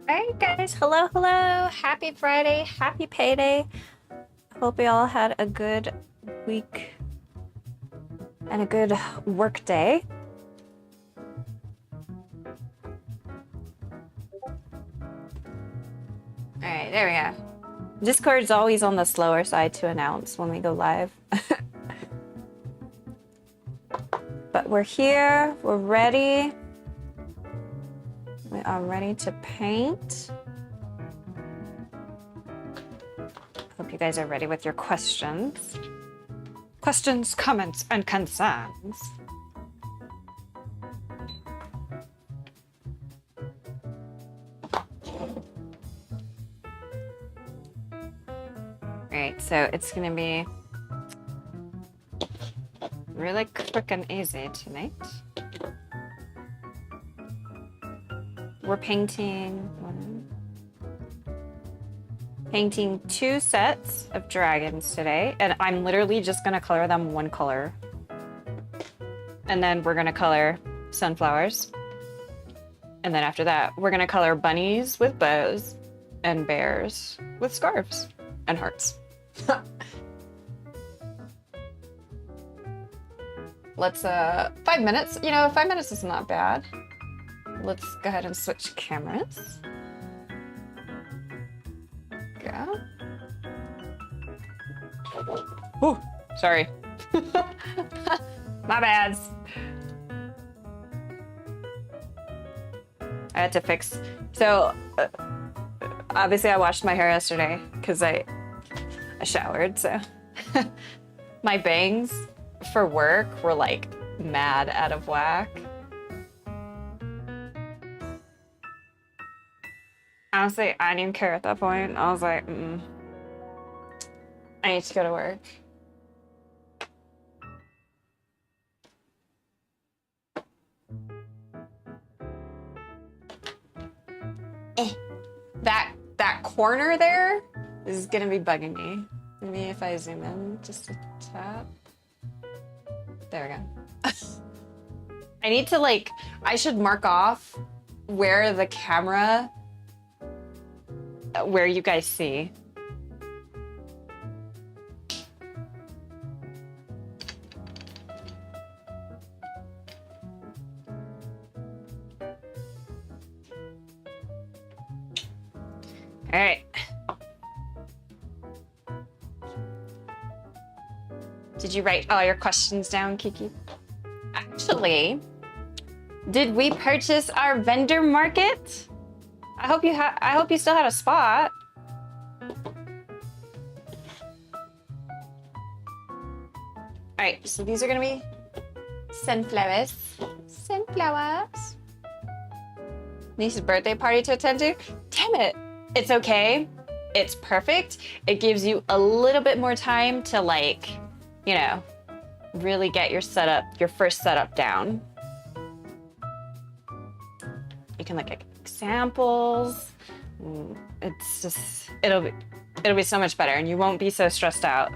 Alright guys, hello, hello. Happy Friday, happy payday. Hope you all had a good week and a good work day. Alright, there we go. Discord's always on the slower side to announce when we go live. But we're here, we're ready. We are ready to paint. Hope you guys are ready with your questions. Questions, comments, and concerns. Alright, so it's gonna be really quick and easy tonight. We're painting two sets of dragons today, and I'm literally just gonna color them one color. And then we're gonna color sunflowers. And then after that, we're gonna color bunnies with bows and bears with scarves and hearts. Let's 5 minutes. You know, 5 minutes is not bad. Let's go ahead and switch cameras. Go. Oh, sorry. My bads. I had to fix. So, obviously I washed my hair yesterday because I showered, so. My bangs for work were like mad out of whack. Honestly, I didn't even care at that point. I was like, I need to go to work. That corner there is gonna be bugging me. Maybe if I zoom in just a tap. There we go. I need to I should mark off where the camera where you guys see. All right. Did you write all your questions down, Kiki? Actually, did we purchase our vendor market? I hope you still had a spot. All right, so these are gonna be sunflowers. Sunflowers. Niece's birthday party to attend to. Damn it! It's okay. It's perfect. It gives you a little bit more time to you know, really get your first setup down. You can look at examples. It's just, it'll be so much better, and you won't be so stressed out.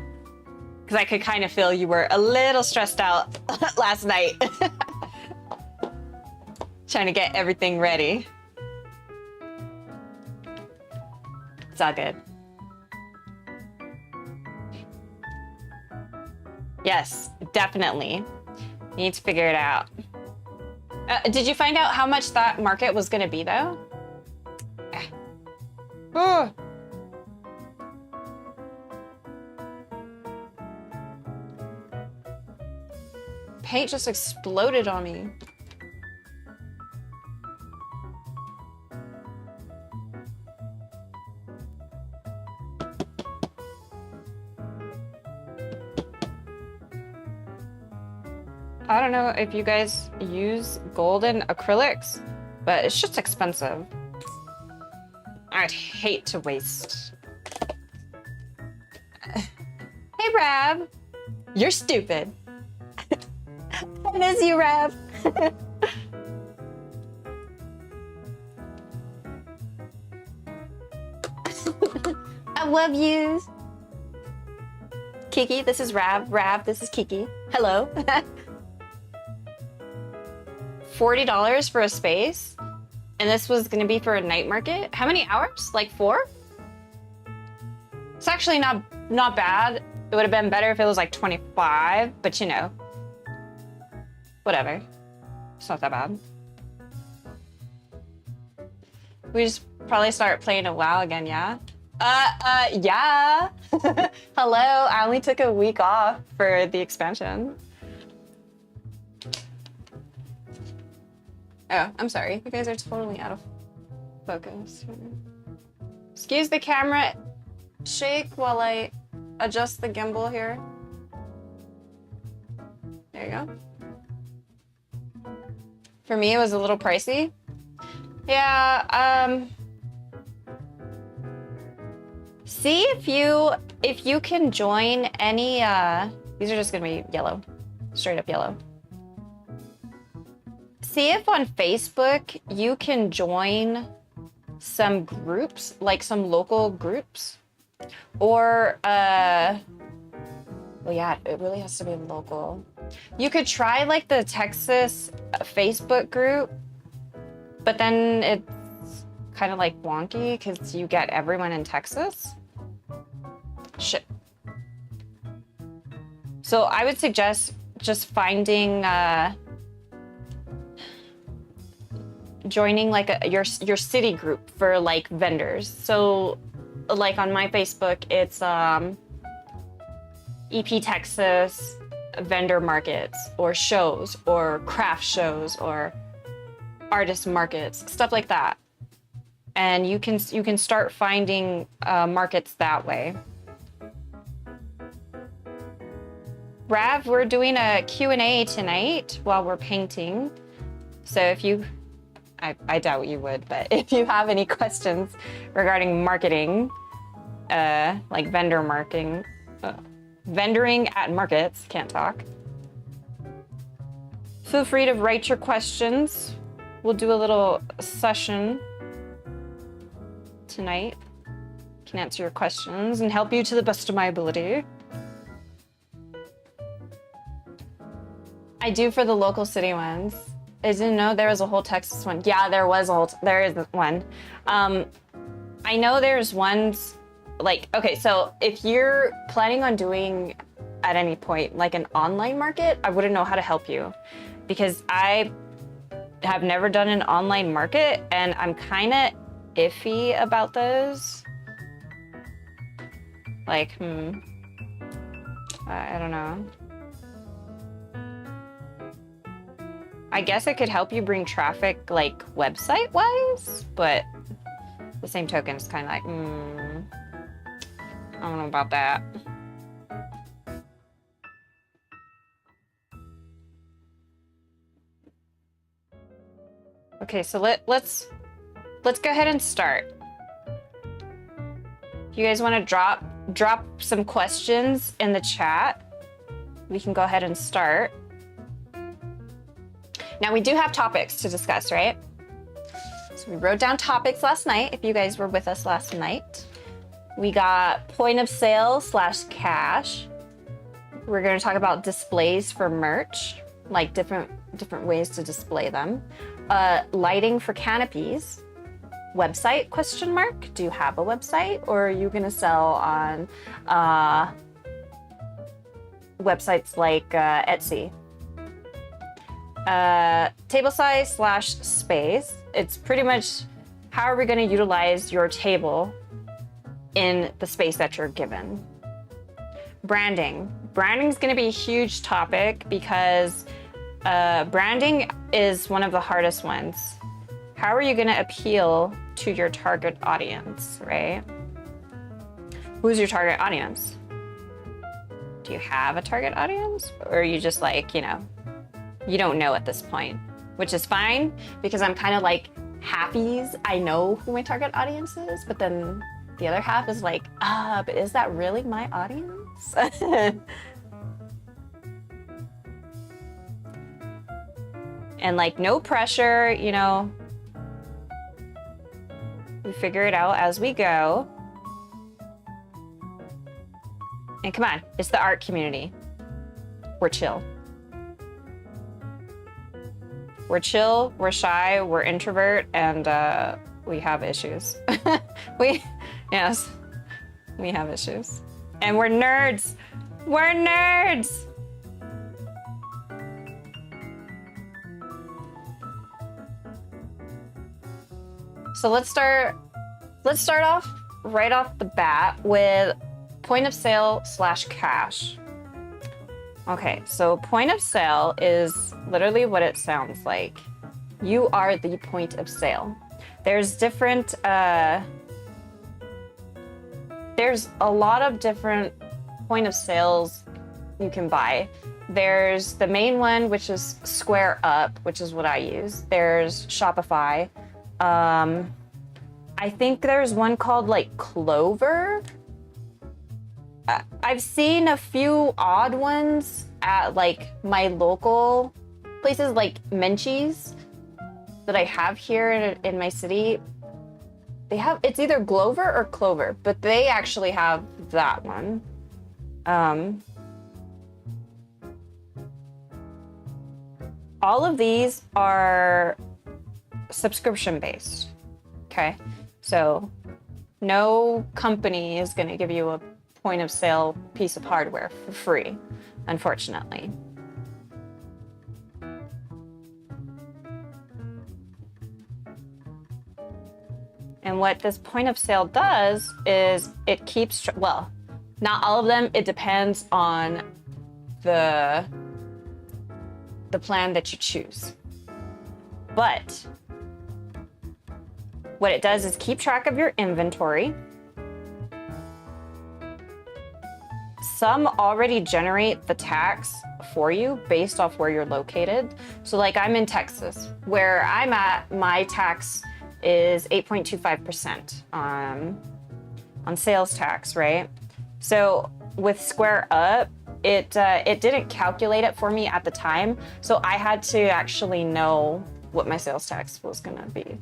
Because I could kind of feel you were a little stressed out last night. Trying to get everything ready. It's all good. Yes, definitely. You need to figure it out. Did you find out how much that market was gonna be though? Oh. Paint just exploded on me. I don't know if you guys use golden acrylics, but it's just expensive. I'd hate to waste. Hey, Rav. You're stupid. I miss you, Rav. I love you. Kiki, this is Rav. Rav, this is Kiki. Hello. $40 for a space, And this was gonna be for a night market. How many hours? Like 4? It's actually not bad. It would have been better if it was like 25, but you know, whatever. It's not that bad. We just probably start playing a WoW again, yeah? Yeah. Hello, I only took a week off for the expansion. Oh, I'm sorry. You guys are totally out of focus. Excuse the camera shake while I adjust the gimbal here. There you go. For me, it was a little pricey. Yeah, see if you can join any, these are just gonna be yellow, straight up yellow. See if on Facebook you can join some groups, like some local groups, or, well, yeah, it really has to be local. You could try like the Texas Facebook group, but then it's kind of like wonky because you get everyone in Texas. Shit. So I would suggest just finding, joining like your city group for like vendors. So like on my Facebook, it's EP Texas vendor markets or shows or craft shows or artist markets, stuff like that. And you can start finding markets that way. Rav, we're doing a Q&A tonight while we're painting. So if you, I doubt you would, but if you have any questions regarding marketing, like vendor marketing, vendoring at markets, can't talk. Feel free to write your questions. We'll do a little session tonight. Can answer your questions and help you to the best of my ability. I do for the local city ones. I didn't know there was a whole Texas one. Yeah, there is one. I know there's ones like, okay, so if you're planning on doing at any point like an online market, I wouldn't know how to help you because I have never done an online market and I'm kind of iffy about those. Like, I don't know. I guess it could help you bring traffic like website wise, but the same token is kind of like, I don't know about that. Okay, so let's go ahead and start. If you guys want to drop some questions in the chat, we can go ahead and start. Now we do have topics to discuss, right? So we wrote down topics last night, if you guys were with us last night. We got point of sale / cash. We're gonna talk about displays for merch, like different ways to display them. Lighting for canopies. Website, ? Do you have a website or are you gonna sell on websites like Etsy? Table size / space. It's pretty much how are we going to utilize your table in the space that you're given. Branding. Branding is going to be a huge topic because branding is one of the hardest ones. How are you going to appeal to your target audience, right? Who's your target audience? Do you have a target audience? Or are you just like, you know, you don't know at this point, which is fine because I'm kind of like halfies. I know who my target audience is, but then the other half is like, but is that really my audience? And like no pressure, you know, we figure it out as we go. And come on, it's the art community. We're chill. We're chill, we're shy, we're introvert, and we have issues. Yes, we have issues. And we're nerds. We're nerds. So let's start off right off the bat with point of sale / cash. Okay, so point of sale is literally what it sounds like. You are the point of sale. There's a lot of different point of sales you can buy. There's the main one, which is Square Up, which is what I use. There's Shopify. I think there's one called like Clover. I've seen a few odd ones at like my local places like Menchie's that I have here in my city. It's either Glover or Clover, but they actually have that one. All of these are subscription based. Okay, so no company is going to give you a point of sale piece of hardware for free, unfortunately. And what this point of sale does is it keeps, well, not all of them, it depends on the plan that you choose. But what it does is keep track of your inventory. Some already generate the tax for you based off where you're located. So like I'm in Texas, where I'm at, my tax is 8.25% on sales tax, right? So with Square Up, it didn't calculate it for me at the time, so I had to actually know what my sales tax was gonna be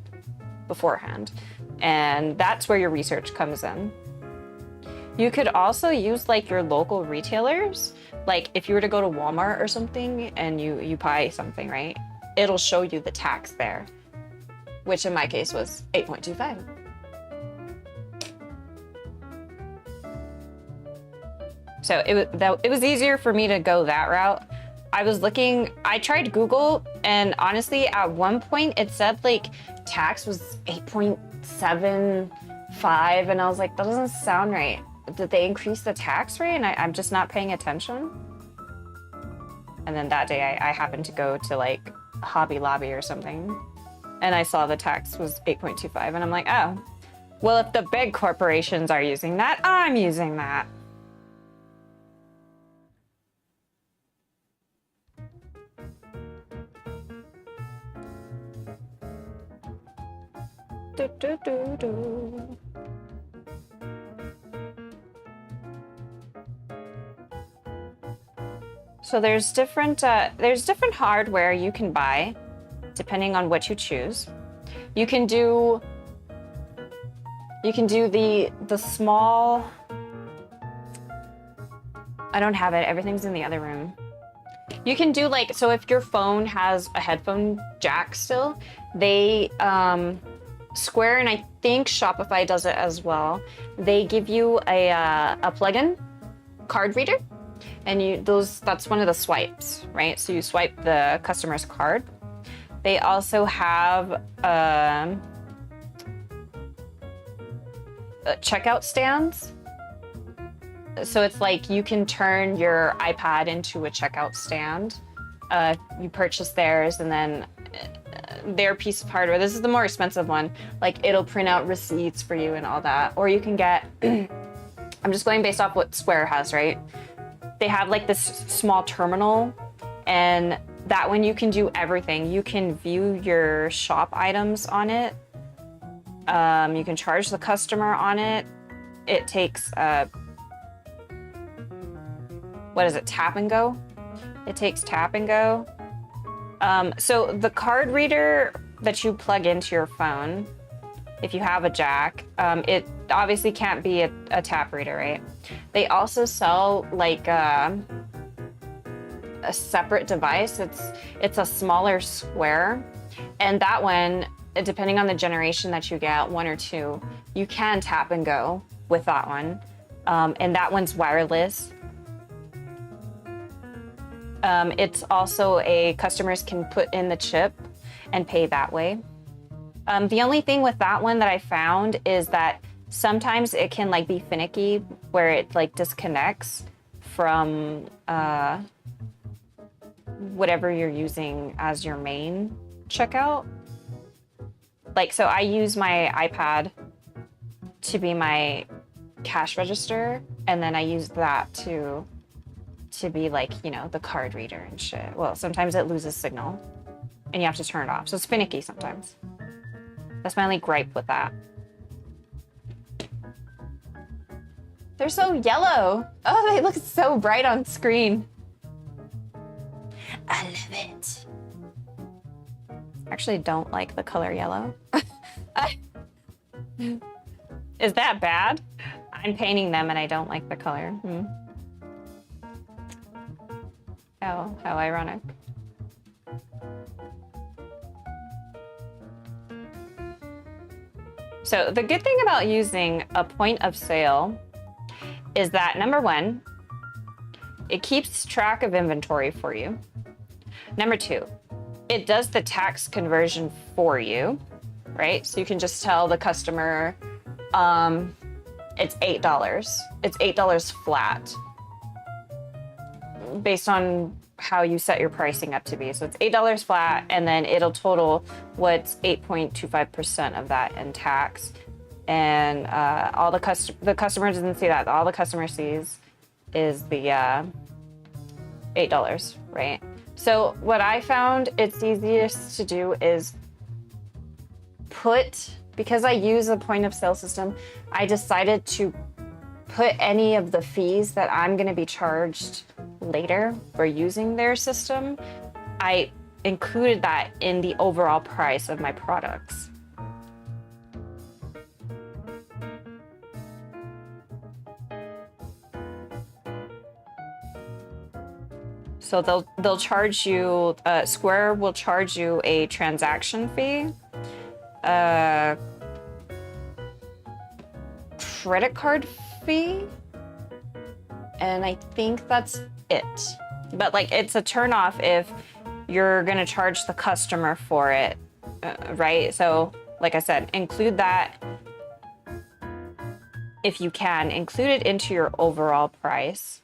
beforehand, and that's where your research comes in. You could also use like your local retailers. Like if you were to go to Walmart or something and you buy something, right? It'll show you the tax there, which in my case was 8.25. So it was easier for me to go that route. I tried Google, and honestly, at one point it said like tax was 8.75, and I was like, that doesn't sound right. Did they increase the tax rate? And I'm just not paying attention. And then that day I happened to go to like Hobby Lobby or something, and I saw the tax was 8.25, and I'm like, oh, well, if the big corporations are using that, I'm using that. Do, do, do, do. So there's different hardware you can buy depending on what you choose. You can do the small. I don't have it. Everything's in the other room. You can do like, so if your phone has a headphone jack still, they Square, and I think Shopify does it as well. They give you a plug-in card reader, and that's one of the swipes, right? So you swipe the customer's card. They also have checkout stands. So it's like you can turn your iPad into a checkout stand. You purchase theirs, and then their piece of hardware, this is the more expensive one, like it'll print out receipts for you and all that. Or you can get, I'm just going based off what Square has, right? They have like this small terminal, and that one you can do everything. You can view your shop items on it. You can charge the customer on it. It takes, what is it, tap and go? It takes tap and go. So the card reader that you plug into your phone, if you have a jack, it obviously can't be a tap reader, right? They also sell like a separate device. It's a smaller square, and that one, depending on the generation that you get, 1 or 2, you can tap and go with that one, and that one's wireless. It's also customers can put in the chip and pay that way. The only thing with that one that I found is that sometimes it can like be finicky where it like disconnects from whatever you're using as your main checkout. Like, so I use my iPad to be my cash register, and then I use that to be like, you know, the card reader and shit. Well, sometimes it loses signal and you have to turn it off. So it's finicky sometimes. That's my only gripe with that. They're so yellow. Oh, they look so bright on screen. I love it. Actually don't like the color yellow. Is that bad? I'm painting them and I don't like the color. How ironic. So the good thing about using a point of sale is that, number one, it keeps track of inventory for you. Number two, it does the tax conversion for you, right? So you can just tell the customer, it's $8. It's $8 flat based on how you set your pricing up to be. So it's $8 flat, and then it'll total what's 8.25% of that in tax. And all the customer doesn't see that. All the customer sees is the $8, right? So what I found it's easiest to do is because I use a point of sale system, I decided to put any of the fees that I'm going to be charged later for using their system. I included that in the overall price of my products. So they'll charge you, Square will charge you a transaction fee, credit card fee, and I think that's it. But like, it's a turnoff if you're gonna charge the customer for it, right? So like I said, include that if you can, include it into your overall price.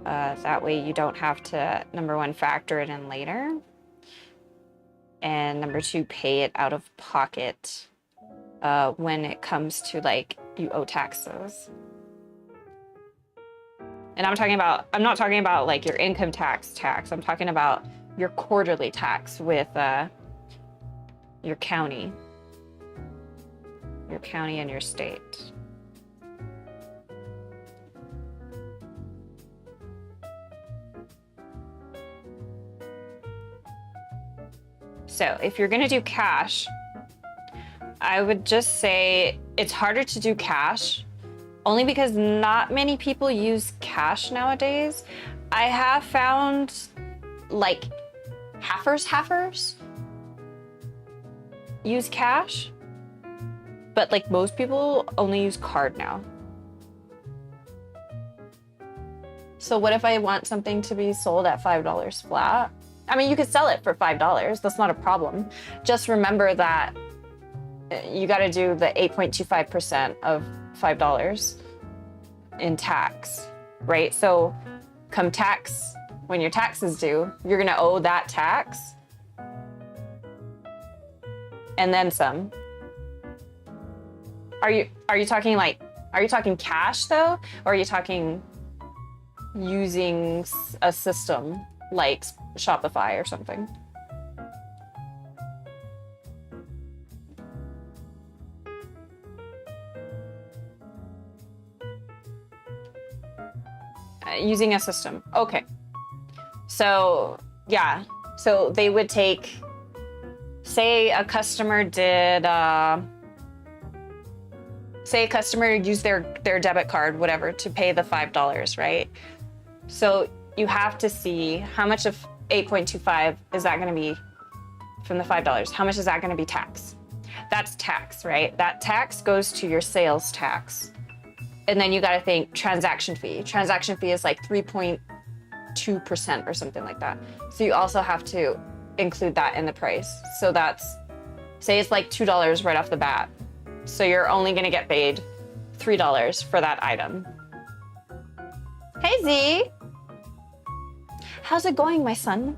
That way you don't have to, number one, factor it in later, and number two, pay it out of pocket when it comes to like you owe taxes. And I'm not talking about like your income tax. I'm talking about your quarterly tax with your county and your state. So if you're gonna do cash, I would just say it's harder to do cash only because not many people use cash nowadays. I have found like halfers use cash, but like most people only use card now. So what if I want something to be sold at $5 flat? I mean, you could sell it for $5. That's not a problem. Just remember that you got to do the 8.25% of $5 in tax, right? So come tax, when your tax is due, you're going to owe that tax and then some. Are you talking cash though? Or are you talking using a system like Shopify or something? Using a system. Okay. So yeah. So they would take, say a customer did, say a customer used their debit card, whatever, to pay the $5, right? So you have to see how much of 8.25 is that going to be from the $5? How much is that going to be tax? That's tax, right? That tax goes to your sales tax. And then you got to think transaction fee. Transaction fee is like 3.2% or something like that. So you also have to include that in the price. So that's, say it's like $2 right off the bat. So you're only going to get paid $3 for that item. Hey, Z. How's it going, my son?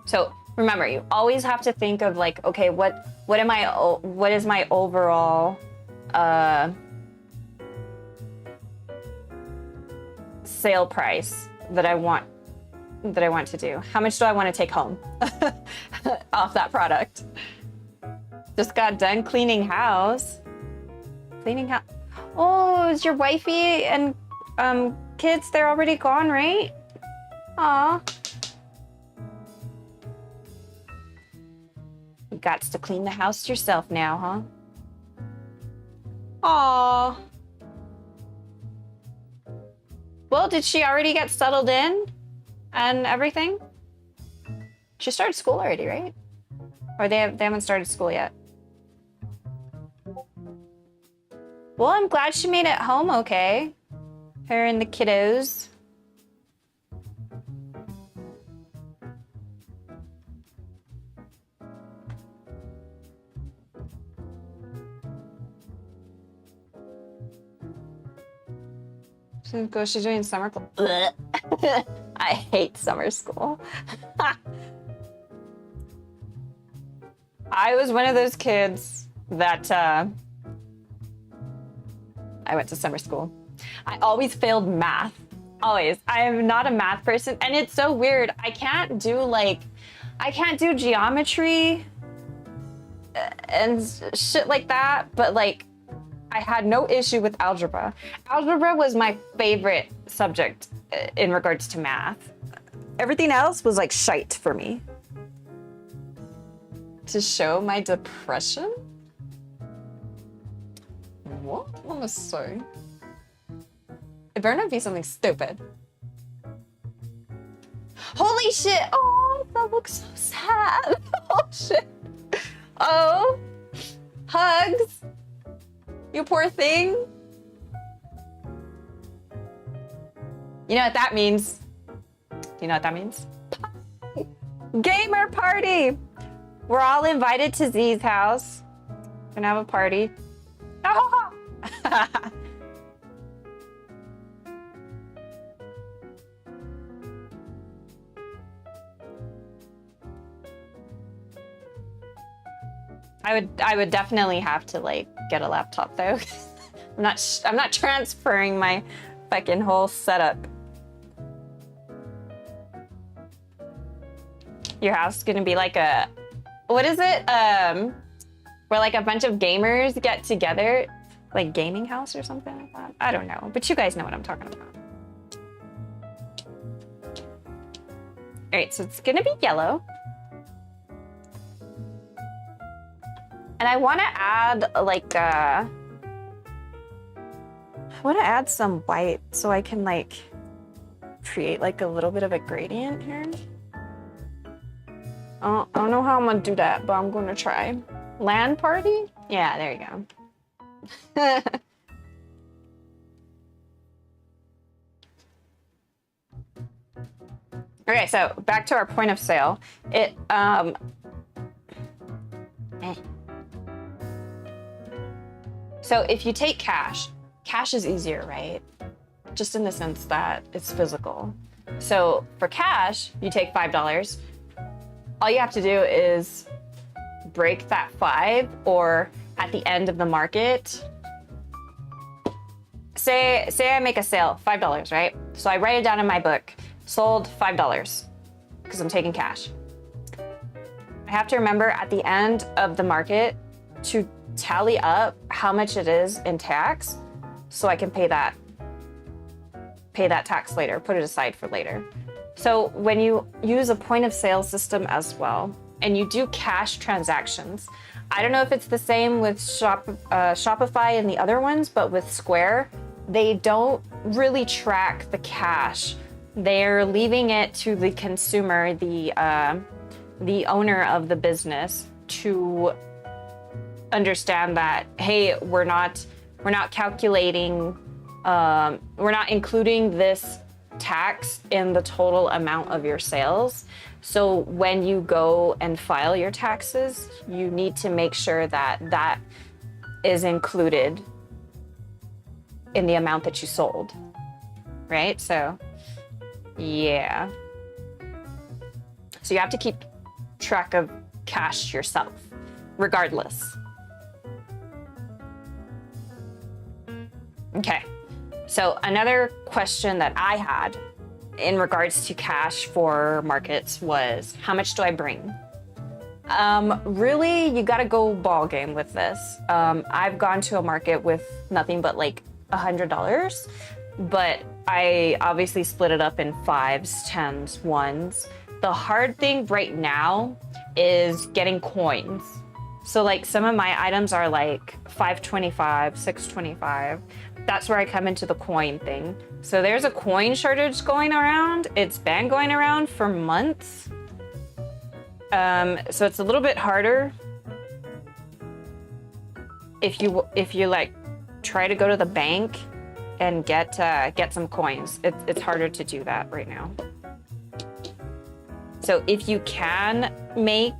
So remember, you always have to think of like, okay, what is my overall sale price that I want to do? How much do I want to take home off that product? Just got done cleaning house. Oh, is your wifey and kids, they're already gone, right? Aw. You got to clean the house yourself now, huh? Aw. Well, did she already get settled in and everything? She started school already, right? Or they haven't started school yet? Well, I'm glad she made it home okay. Her and the kiddos. She's doing summer school. I hate summer school. I was one of those kids that I went to summer school. I always failed math. Always. I am not a math person, and it's so weird. I can't do geometry and shit like that, but like I had no issue with algebra. Algebra was my favorite subject in regards to math. Everything else was like shite for me. To show my depression? What? Let me see. It better not be something stupid. Holy shit! Oh, that looks so sad. Oh shit. Oh. Hugs. You poor thing. You know what that means? Do you know what that means? Gamer party! We're all invited to Z's house. Gonna have a party. Oh! I would definitely have to like get a laptop though. I'm not transferring my fucking whole setup. Your house is gonna be like a, what is it? Where like a bunch of gamers get together, like gaming house or something like that. I don't know, but you guys know what I'm talking about. All right, so it's gonna be yellow. And I want to add like I want to add some white so I can like create like a little bit of a gradient here. I don't know how I'm gonna do that, but I'm gonna try. LAN party? Yeah, there you go. Okay, so back to our point of sale. So if you take cash is easier, right? Just in the sense that it's physical. So for cash, you take $5. All you have to do is break that 5, or at the end of the market, say I make a sale, $5, right? So I write it down in my book, sold $5, because I'm taking cash. I have to remember at the end of the market to tally up how much it is in tax so I can pay that tax later, put it aside for later. So when you use a point of sale system as well, and you do cash transactions, I don't know if it's the same with Shopify and the other ones, but with Square, they don't really track the cash. They're leaving it to the consumer, the owner of the business, to understand that, hey, we're not calculating, we're not including this tax in the total amount of your sales. So when you go and file your taxes, you need to make sure that that is included in the amount that you sold, right? So, yeah. So you have to keep track of cash yourself, regardless. Okay, so another question that I had in regards to cash for markets was, how much do I bring? Really, you gotta go ball game with this. I've gone to a market with nothing but like $100, but I obviously split it up in 5s, 10s, 1s. The hard thing right now is getting coins. So like some of my items are like $5.25, $6.25. That's where I come into the coin thing. So there's a coin shortage going around. It's been going around for months. So it's a little bit harder if you like try to go to the bank and get some coins. It's harder to do that right now. So if you can make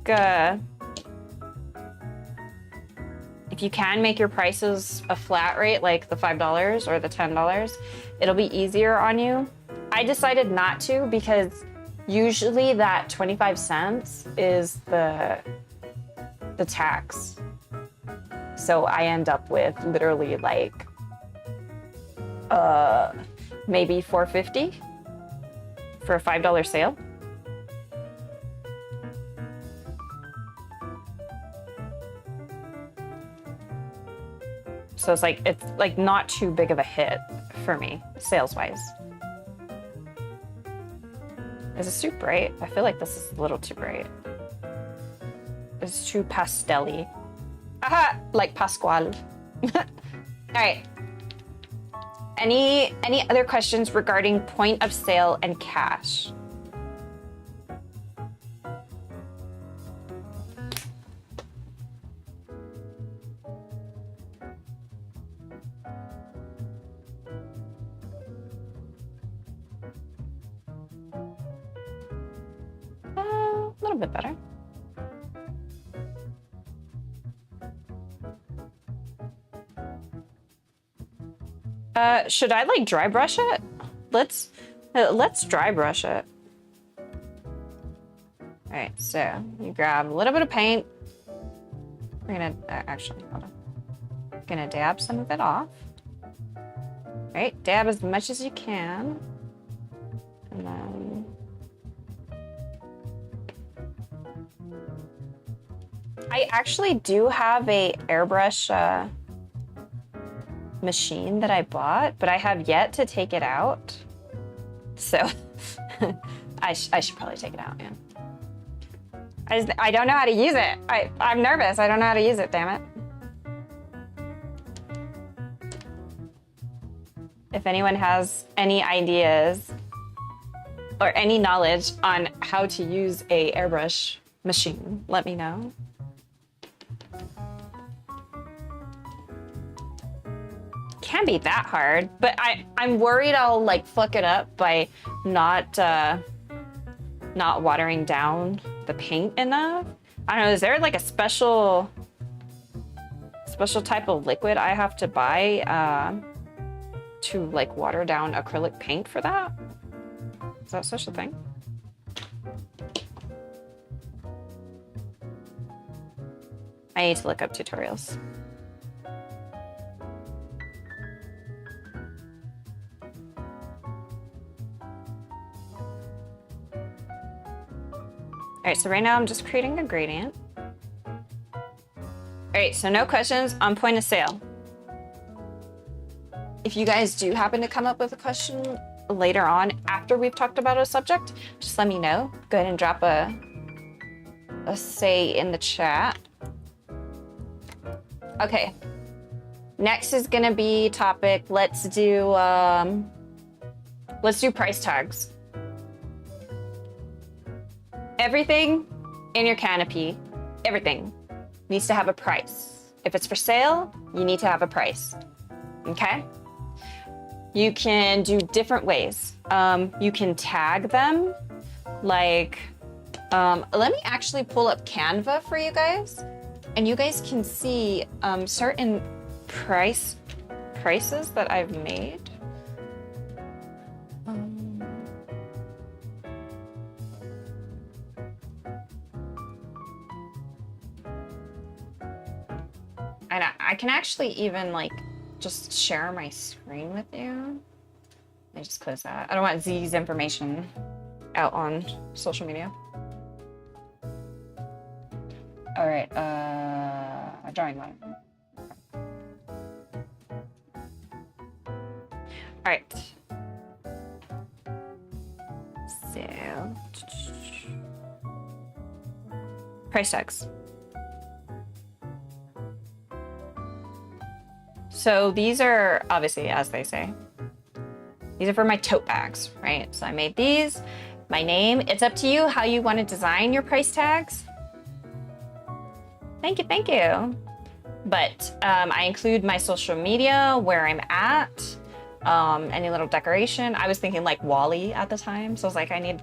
your prices a flat rate, like the $5 or the $10, it'll be easier on you. I decided not to because usually that 25 cents is the tax. So I end up with literally like maybe $4.50 for a $5 sale. So it's like not too big of a hit for me, sales-wise. Is this too bright? I feel like this is a little too bright. It's too pastel-y. Aha! Like Pascual. All right. Any other questions regarding point of sale and cash? A little bit better. Should I like dry brush it? Let's dry brush it. All right, so you grab a little bit of paint. We're gonna actually hold on. Gonna dab some of it off. All right, dab as much as you can, and then I actually do have a airbrush machine that I bought, but I have yet to take it out. So I should probably take it out, man. I don't know how to use it. I'm nervous. I don't know how to use it, damn it. If anyone has any ideas or any knowledge on how to use a airbrush machine, let me know. Can't be that hard, but I'm worried I'll like fuck it up by not watering down the paint enough. I don't know, is there like a special type of liquid I have to buy to like water down acrylic paint for that? Is that such a thing? I need to look up tutorials. All right, so right now I'm just creating a gradient. All right, so no questions on point of sale. If you guys do happen to come up with a question later on after we've talked about a subject, just let me know. Go ahead and drop a say in the chat. Okay, Next is gonna be topic. Let's do price tags. Everything in your canopy, everything needs to have a price. If it's for sale, you need to have a price, okay? You can do different ways. You can tag them, like, let me actually pull up Canva for you guys, and you guys can see certain prices that I've made. And I can actually even like just share my screen with you. Let me just close that. I don't want Z's information out on social media. All right, drawing line. All right. So, price tags. So these are obviously, as they say, these are for my tote bags, right? So I made these, my name. It's up to you how you want to design your price tags. Thank you, thank you. But I include my social media, where I'm at, any little decoration. I was thinking like Wally at the time. So I was like, I need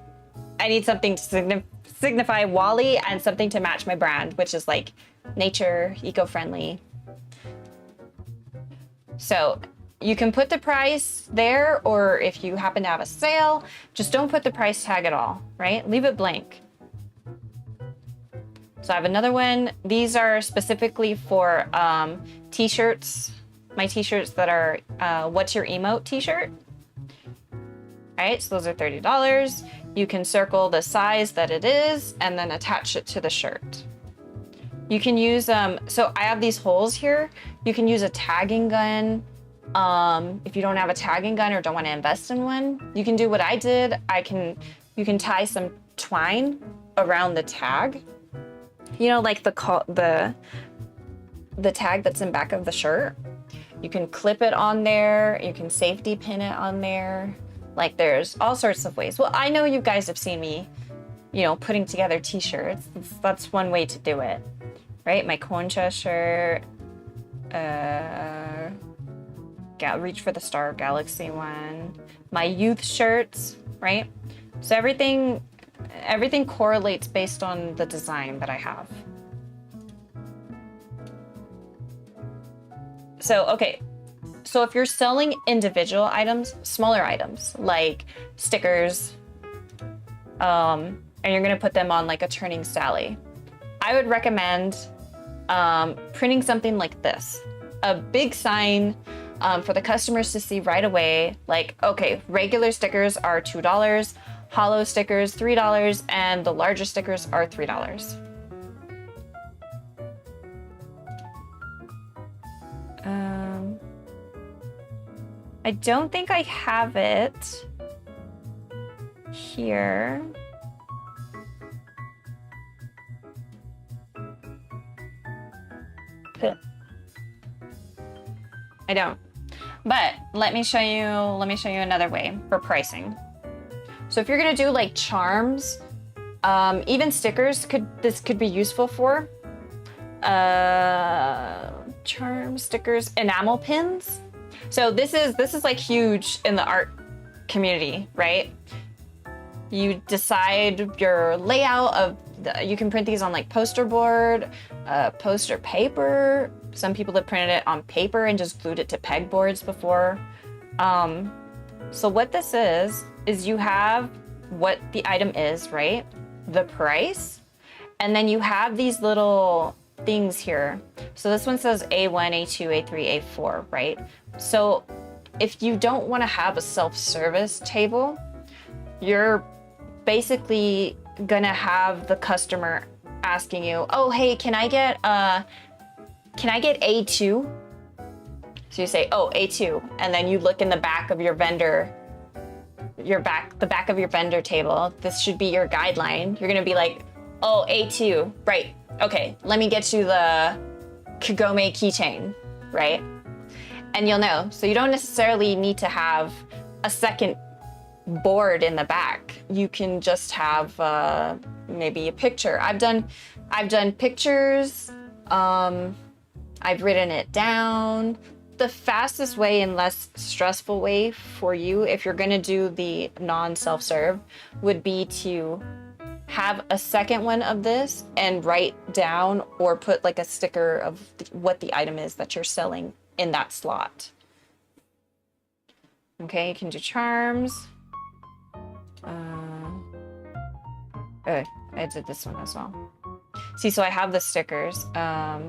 something to signify Wally and something to match my brand, which is like nature, eco-friendly. So you can put the price there, or if you happen to have a sale, just don't put the price tag at all, right? Leave it blank. So I have another one. These are specifically for t-shirts, my t-shirts that are what's your emote t-shirt. All right, so those are $30. You can circle the size that it is and then attach it to the shirt. You can use, so I have these holes here. You can use a tagging gun. If you don't have a tagging gun or don't want to invest in one, you can do what I did. You can tie some twine around the tag. You know, like the tag that's in back of the shirt. You can clip it on there. You can safety pin it on there. Like there's all sorts of ways. Well, I know you guys have seen me, you know, putting together t-shirts. That's one way to do it. Right, my Concha shirt, Reach for the Star Galaxy one, my youth shirts, right? So everything correlates based on the design that I have. So, okay, so if you're selling individual items, smaller items, like stickers, and you're gonna put them on like a Turning Sally, I would recommend printing something like this, a big sign for the customers to see right away, like, okay, regular stickers are $2, hollow stickers $3, and the larger stickers are $3. I don't think I have it here. I don't. But let me show you another way for pricing. So if you're gonna do like charms, even stickers this could be useful for. Charm stickers, enamel pins. So this is like huge in the art community, right? You decide your layout of you can print these on like poster board, poster paper. Some people have printed it on paper and just glued it to pegboards before. So what this is you have what the item is, right? The price, and then you have these little things here. So this one says A1, A2, A3, A4, right? So if you don't want to have a self-service table, you're basically gonna have the customer asking you, oh, hey, can I get A2? So you say, oh, A2, and then you look in the back of your vendor, the back of your vendor table. This should be your guideline. You're gonna be like, oh, A2, right? Okay, let me get you the Kagome keychain, right? and you'll know. So you don't necessarily need to have a second board in the back. You can just have maybe a picture. I've done pictures. I've written it down. The fastest way and less stressful way for you, if you're gonna do the non-self-serve, would be to have a second one of this and write down or put like a sticker of what the item is that you're selling in that slot. Okay, you can do charms. Oh, I did this one as well. See, so I have the stickers. I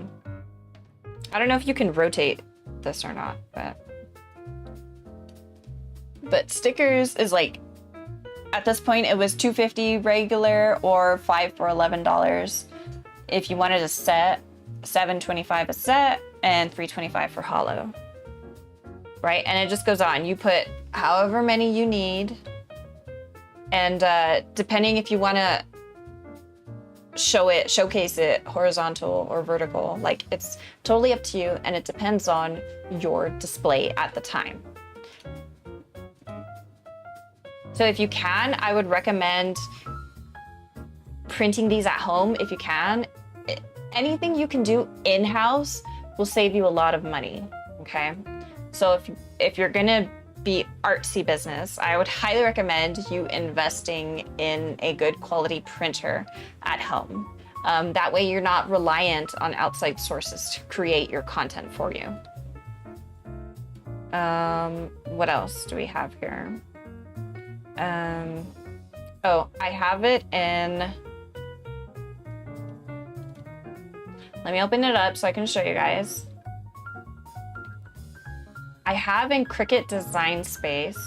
don't know if you can rotate this or not, but stickers is like, at this point it was $2.50 regular or 5 for $11. If you wanted a set, $7.25 a set and $3.25 for hollow. Right, and it just goes on. You put however many you need, and depending if you want to showcase it horizontal or vertical, like it's totally up to you, and it depends on your display at the time. So if you can, I would recommend printing these at home if you can. Anything you can do in-house will save you a lot of money, okay? So if you're gonna be artsy business, I would highly recommend you investing in a good quality printer at home. That way you're not reliant on outside sources to create your content for you. What else do we have here? Oh, I have it in, let me open it up so I can show you guys. I have in Cricut Design Space.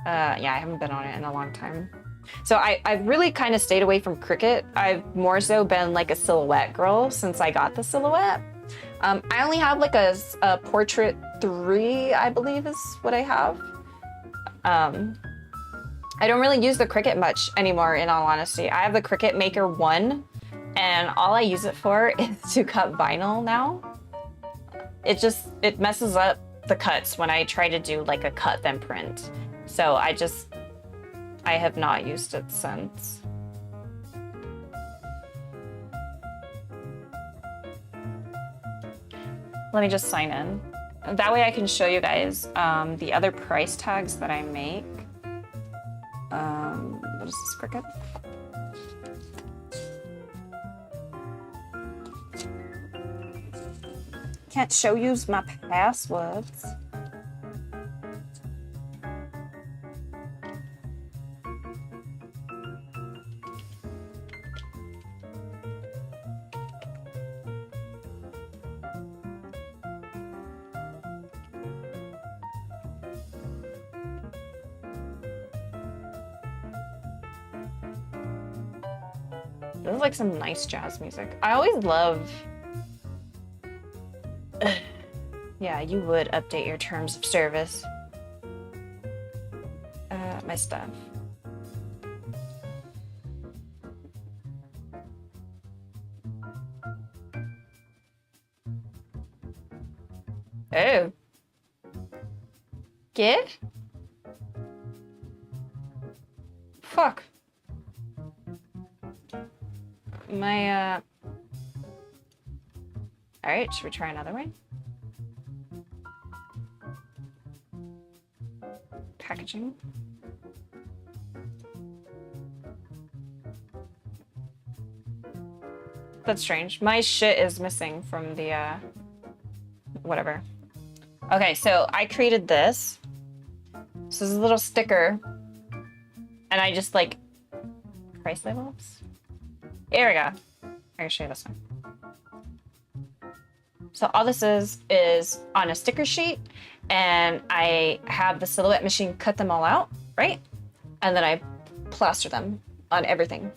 Yeah, I haven't been on it in a long time. So I've really kind of stayed away from Cricut. I've more so been like a silhouette girl since I got the silhouette. I only have like a Portrait 3, I believe is what I have. I don't really use the Cricut much anymore, in all honesty. I have the Cricut Maker 1, and all I use it for is to cut vinyl now. It messes up the cuts when I try to do like a cut then print. So I have not used it since. Let me just sign in. That way I can show you guys the other price tags that I make. What is this, Cricut? Can't show you my passwords. This is like some nice jazz music. I always love... Yeah, you would update your terms of service. My stuff. Oh. Give? Fuck. My, Alright, should we try another way? Packaging. That's strange. My shit is missing from the, whatever. Okay, so I created this. So this is a little sticker. And I just, like, price labels? Here we go. I can show you this one. So all this is on a sticker sheet, and I have the silhouette machine cut them all out, right? And then I plaster them on everything.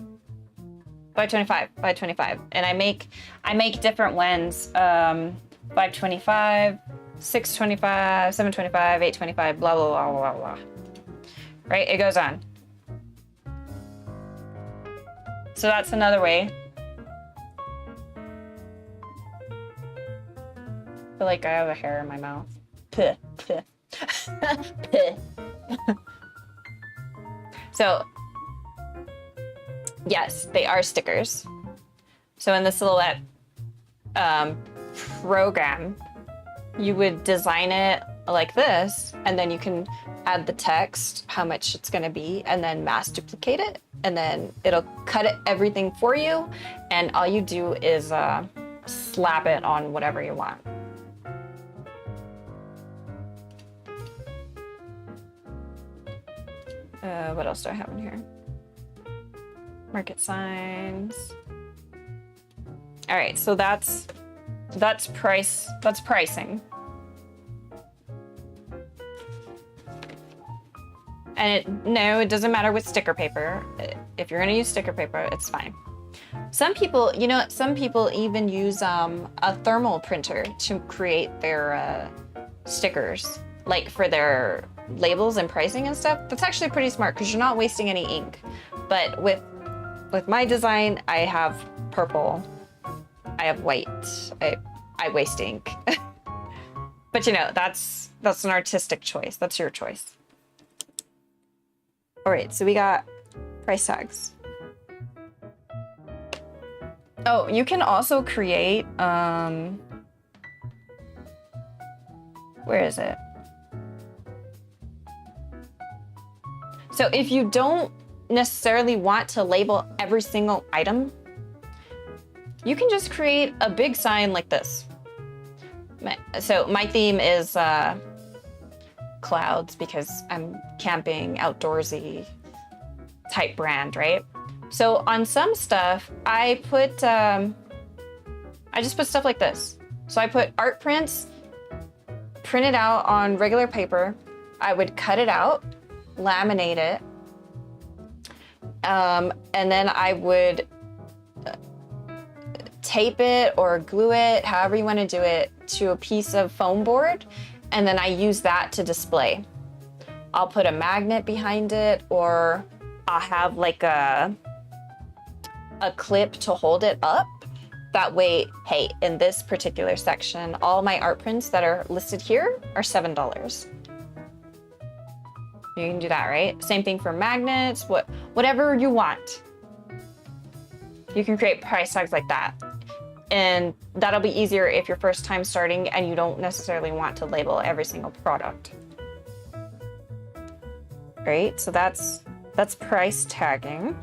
525, 525. And I make different ones, 525, 625, 725, 825, blah, blah, blah, blah, blah. Right? It goes on. So that's another way. I feel like I have a hair in my mouth. Puh, puh. Puh. So, yes, they are stickers. So in the Silhouette program, you would design it like this, and then you can add the text, how much it's gonna be, and then mass duplicate it, and then it'll cut everything for you, and all you do is slap it on whatever you want. What else do I have in here? Market signs. All right, so that's pricing. And it doesn't matter with sticker paper. If you're gonna use sticker paper, it's fine. Some people, some people even use a thermal printer to create their stickers, like for their labels and pricing and stuff. That's actually pretty smart because you're not wasting any ink. But with my design, I have purple, I have white, I waste ink. But that's an artistic choice. That's your choice. All right, so we got price tags. Oh, you can also create, where is it? So if you don't necessarily want to label every single item, you can just create a big sign like this. So my theme is clouds because I'm camping, outdoorsy type brand, right? So on some stuff, I just put stuff like this. So I put art prints printed out on regular paper. I would cut it out, laminate it, and then I would tape it or glue it, however you want to do it, to a piece of foam board, and then I use that to display. I'll put a magnet behind it, or I'll have like a clip to hold it up. That way, hey, in this particular section, all my art prints that are listed here are $7. You can do that, right? Same thing for magnets, whatever you want. You can create price tags like that. And that'll be easier if you're first time starting and you don't necessarily want to label every single product. Right, so that's price tagging.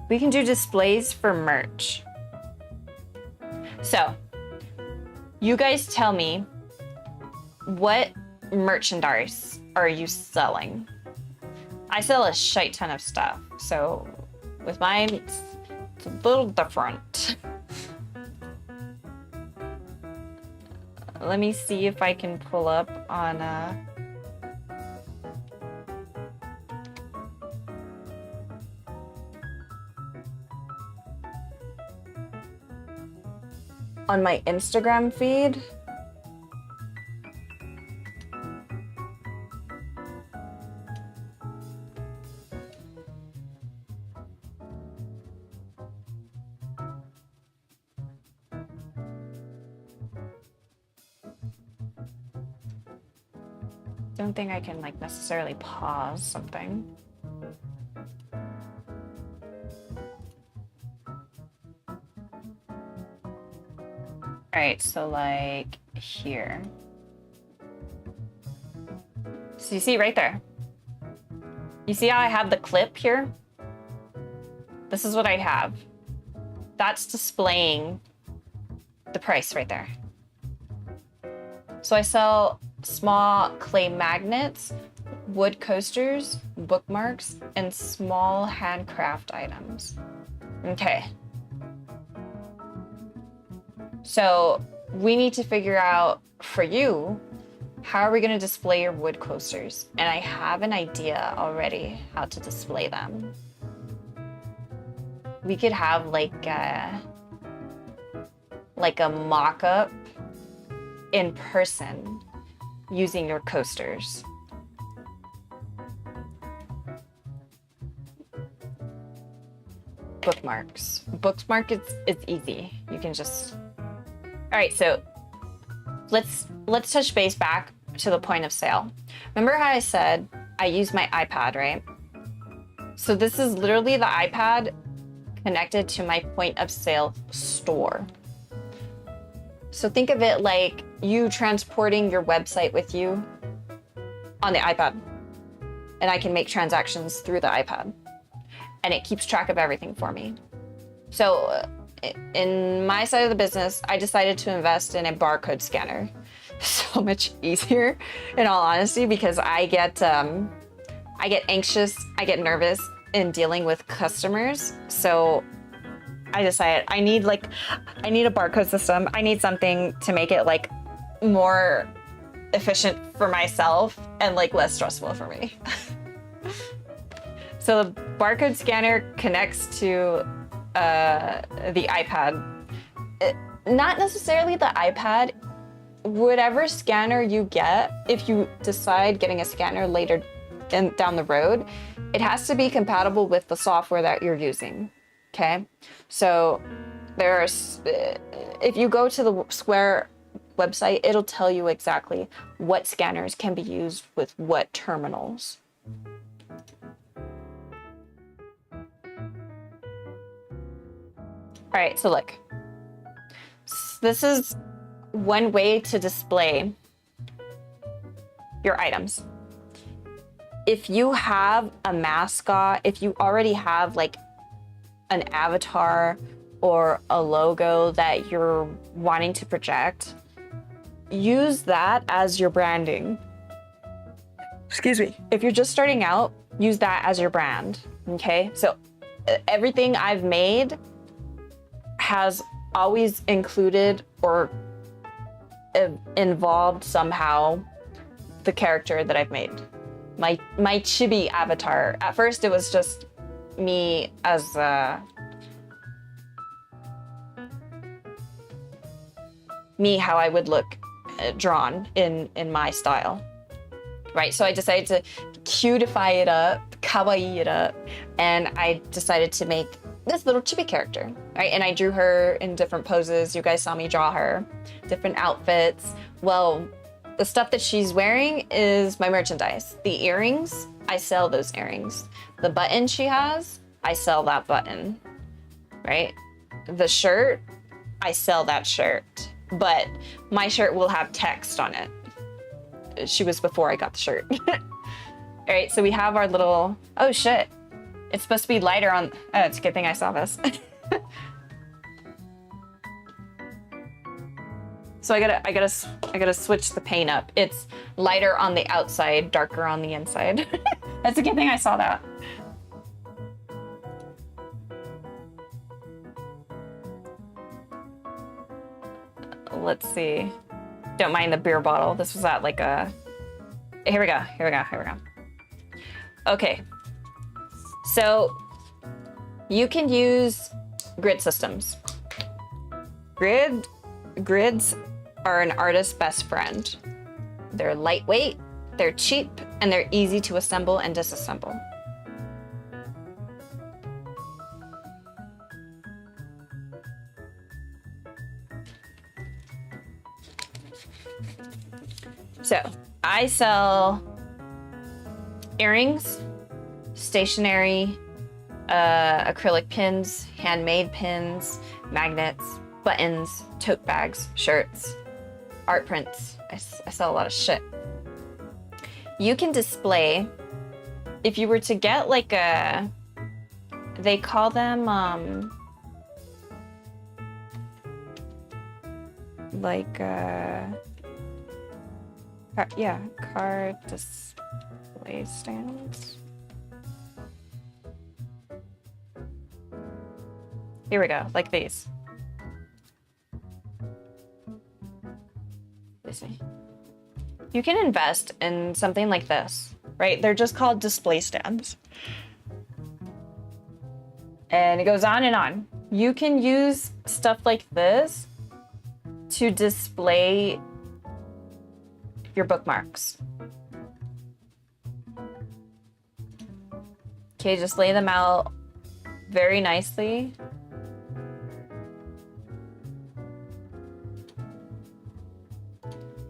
We can do displays for merch. So, you guys tell me, what merchandise are you selling? I sell a shite ton of stuff, so with mine, it's a little different. Let me see if I can pull up on my Instagram feed. Don't think I can like necessarily pause something. All right, so like here. So you see right there. You see how I have the clip here? This is what I have. That's displaying the price right there. So I sell small clay magnets, wood coasters, bookmarks, and small handcraft items. Okay. So we need to figure out for you, how are we going to display your wood coasters? And I have an idea already how to display them. We could have like a mock-up in person using your coasters. bookmarks. Bookmark it's easy. You can just. All right, so let's touch base back to the point of sale. Remember how I said I use my iPad, right? So this is literally the iPad connected to my point of sale store. So think of it like you transporting your website with you on the iPad. And I can make transactions through the iPad. And it keeps track of everything for me. So in my side of the business, I decided to invest in a barcode scanner. So much easier, in all honesty, because I get anxious, I get nervous in dealing with customers. So I decided I need a barcode system. I need something to make it like more efficient for myself and like less stressful for me. So the barcode scanner connects to the iPad. Not necessarily the iPad. Whatever scanner you get, if you decide getting a scanner later down the road, it has to be compatible with the software that you're using. Okay, so if you go to the Square website, it'll tell you exactly what scanners can be used with what terminals. All right, so look, this is one way to display your items. If you have a mascot, if you already have like an avatar or a logo that you're wanting to project, use that as your branding. Excuse me. If you're just starting out, use that as your brand, okay? So everything I've made has always included or involved somehow the character that I've made. My chibi avatar. At first it was just me as me how I would look drawn in my style, right? So I decided to cutify it up, kawaii it up, and I decided to make this little chibi character, right? And I drew her in different poses. You guys saw me draw her, different outfits. Well, the stuff that she's wearing is my merchandise. The earrings, I sell those earrings. The button she has, I sell that button, right? The shirt, I sell that shirt. But my shirt will have text on it. She was before I got the shirt. All right, so we have our little, oh shit. It's supposed to be lighter on, oh, it's a good thing I saw this. So I gotta switch the paint up. It's lighter on the outside, darker on the inside. That's a good thing I saw that. Let's see. Don't mind the beer bottle. This was at like a, here we go. Okay. So you can use grid systems. Grids are an artist's best friend. They're lightweight, they're cheap, and they're easy to assemble and disassemble. So I sell earrings, stationery, acrylic pins, handmade pins, magnets, buttons, tote bags, shirts, art prints. I sell a lot of shit. You can display, if you were to get like a, they call them like card display stands. Here we go, like these. You can invest in something like this, right? They're just called display stands. And it goes on and on. You can use stuff like this to display your bookmarks. Okay, just lay them out very nicely.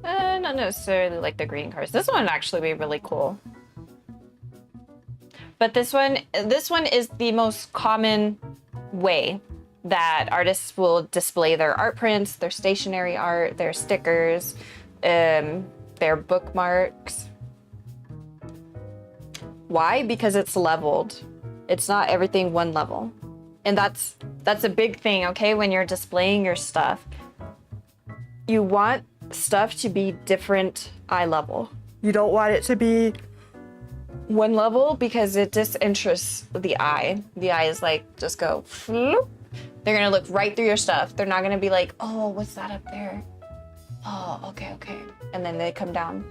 Not necessarily like the green cards. This one would actually be really cool. But this one is the most common way that artists will display their art prints, their stationery art, their stickers, their bookmarks. Why? Because it's leveled. It's not everything one level. And that's a big thing, okay? When you're displaying your stuff, you want stuff to be different eye level. You don't want it to be one level because it disinterests the eye. The eye is like, just go, floop. They're gonna look right through your stuff. They're not gonna be like, oh, what's that up there? Oh, okay. And then they come down.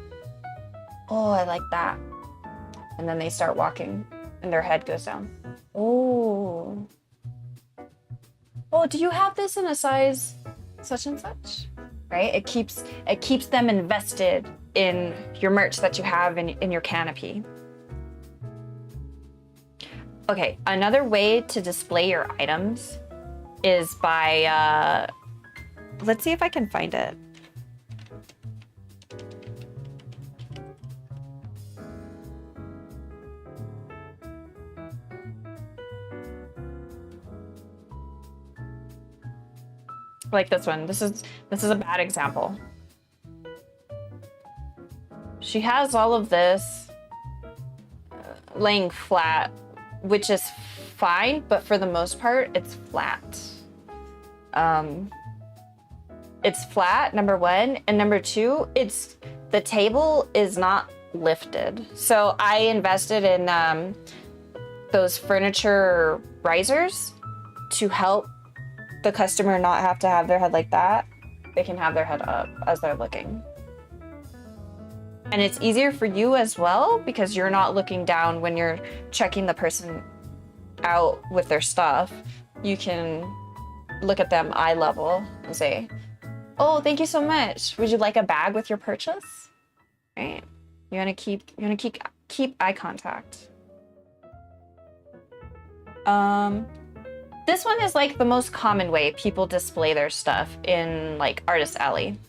Oh, I like that. And then they start walking and their head goes down. Oh, do you have this in a size such and such? Right? It keeps them invested in your merch that you have in your canopy. Okay, another way to display your items is by, let's see if I can find it. Like this one. This is a bad example. She has all of this laying flat, which is fine, but for the most part, it's flat. It's flat, number one, and number two, the table is not lifted. So I invested in those furniture risers to help the customer not have to have their head like that. They can have their head up as they're looking. And it's easier for you as well because you're not looking down when you're checking the person out with their stuff. You can look at them eye level and say, oh, thank you so much. Would you like a bag with your purchase? Right? You wanna keep eye contact. This one is like the most common way people display their stuff in like Artist Alley.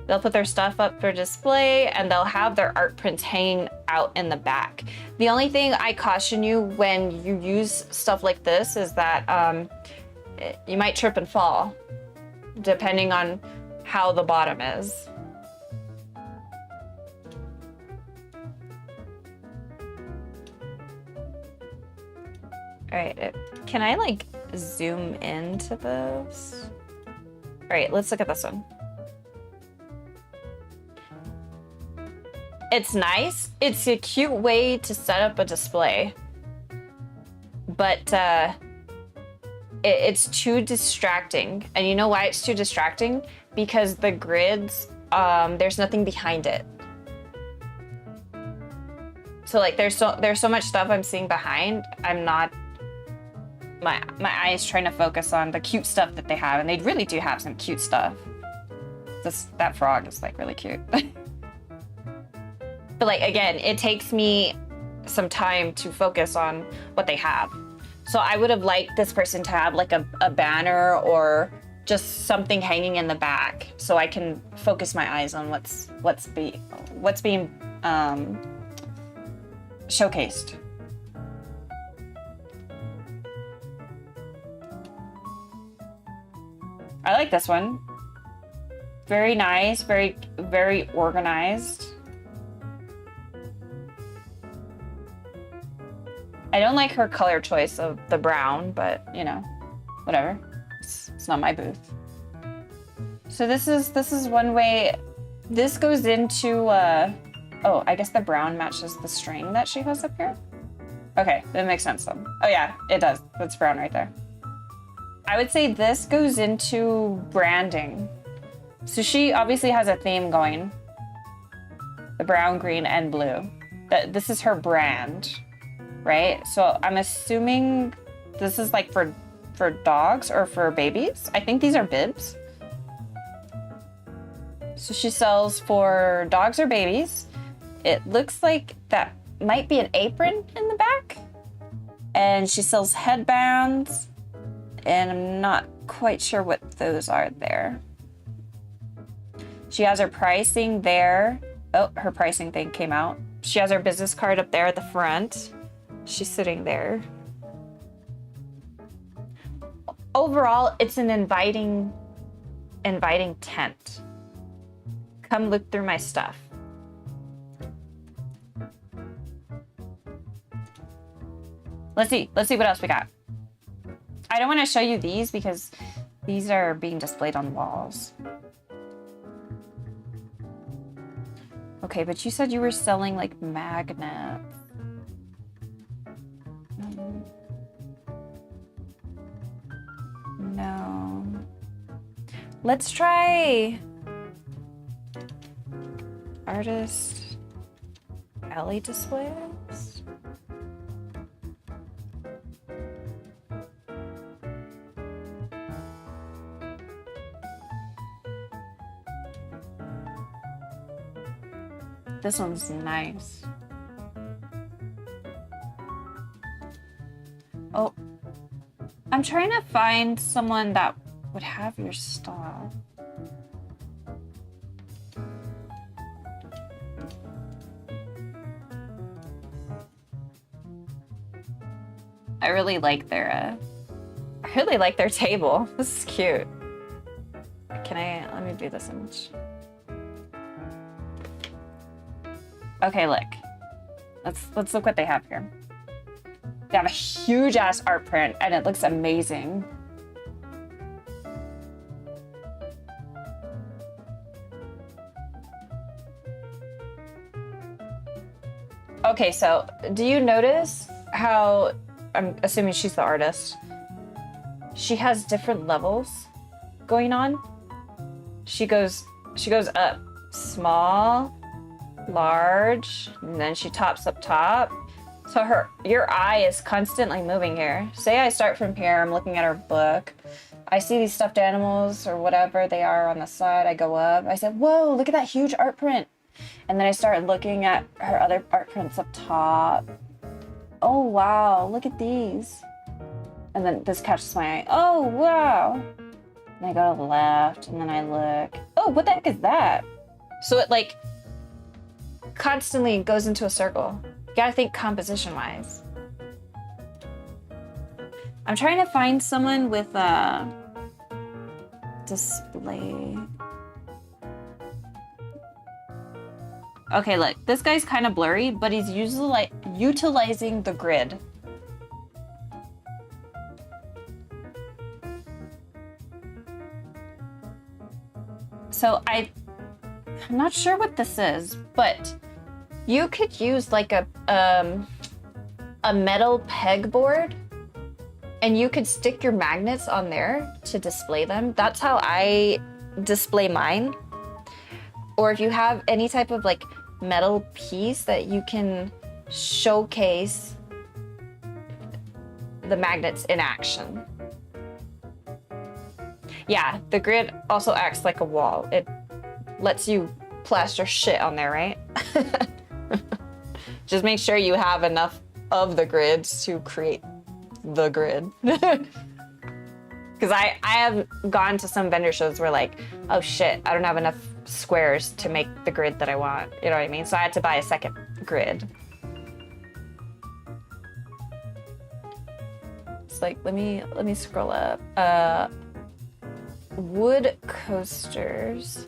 They'll put their stuff up for display and they'll have their art prints hanging out in the back. The only thing I caution you when you use stuff like this is that you might trip and fall, depending on how the bottom is. All right, can I like zoom into this? All right, let's look at this one. It's nice. It's a cute way to set up a display, but it's too distracting. And you know why it's too distracting? Because the grids, there's nothing behind it. So like there's so much stuff I'm seeing behind. I'm not. My eye is trying to focus on the cute stuff that they have, and they really do have some cute stuff. That frog is like really cute. But like again, it takes me some time to focus on what they have. So I would have liked this person to have like a banner or just something hanging in the back, so I can focus my eyes on what's being showcased. I like this one. Very nice, very, very organized. I don't like her color choice of the brown, but you know, whatever. It's not my booth. So this is one way. This goes into, oh, I guess the brown matches the string that she has up here. Okay, that makes sense then. Oh yeah, it does. That's brown right there. I would say this goes into branding. So she obviously has a theme going. The brown, green, and blue. This is her brand, right? So I'm assuming this is like for dogs or for babies. I think these are bibs. So she sells for dogs or babies. It looks like that might be an apron in the back. And she sells headbands, and I'm not quite sure what those are there. She has her pricing there. Oh, her pricing thing came out. She has her business card up there at the front. She's sitting there. Overall, it's an inviting tent. Come look through my stuff. Let's see what else we got. I don't want to show you these because these are being displayed on the walls. Okay, but you said you were selling like magnets. No. Let's try artist alley displays. This one's nice. Oh, I'm trying to find someone that would have your style. I really like their table. This is cute. Let me view this image. Okay, look. Let's look what they have here. They have a huge ass art print and it looks amazing. Okay, so do you notice how, I'm assuming she's the artist, she has different levels going on? She goes up small, large, and then she tops up top. So your eye is constantly moving here. Say I start from here, I'm looking at her book. I see these stuffed animals or whatever they are on the side. I go up. I said, whoa, look at that huge art print. And then I start looking at her other art prints up top. Oh, wow, look at these. And then this catches my eye. Oh, wow. And I go to the left and then I look. Oh, what the heck is that? So it like constantly goes into a circle. You gotta think composition-wise. I'm trying to find someone with a display. Okay, look, this guy's kind of blurry, but he's usually utilizing the grid. So I'm not sure what this is, but you could use like a metal pegboard and you could stick your magnets on there to display them. That's how I display mine. Or if you have any type of like metal piece that you can showcase the magnets in action. Yeah, the grid also acts like a wall. It lets you plaster shit on there, right? Just make sure you have enough of the grids to create the grid. Because I have gone to some vendor shows where like, oh shit, I don't have enough squares to make the grid that I want. You know what I mean? So I had to buy a second grid. It's like, let me scroll up. Wood coasters.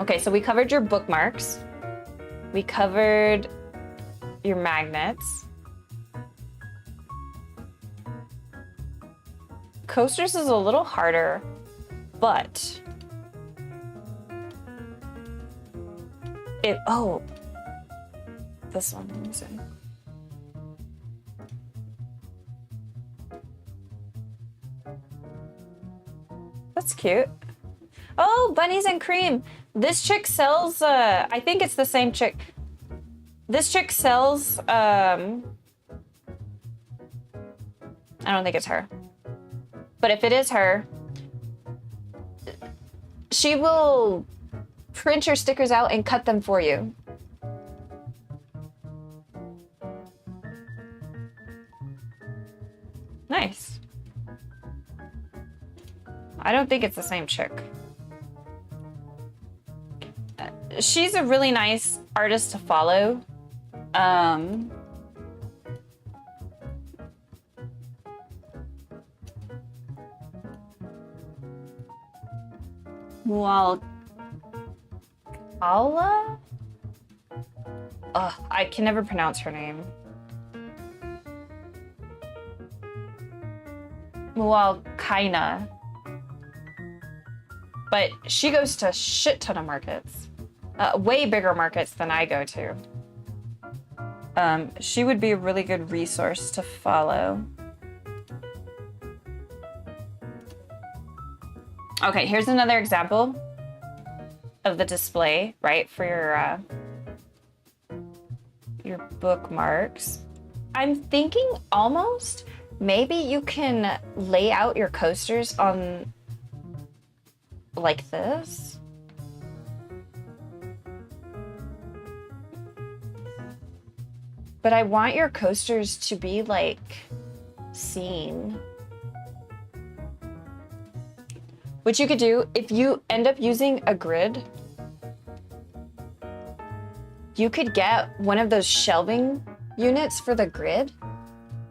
Okay, so we covered your bookmarks. We covered your magnets. Coasters is a little harder, but oh, this one, let me see. That's cute. Oh, bunnies and cream. This chick sells, I think it's the same chick. This chick sells, I don't think it's her. But if it is her, she will print your stickers out and cut them for you. Nice. I don't think it's the same chick. She's a really nice artist to follow. Well, Kala? I can never pronounce her name. Well, kinda. But she goes to a shit ton of markets. Way bigger markets than I go to. She would be a really good resource to follow. Okay, here's another example of the display, right, for your bookmarks. I'm thinking almost maybe you can lay out your coasters on like this. But I want your coasters to be like seen. What you could do, if you end up using a grid, you could get one of those shelving units for the grid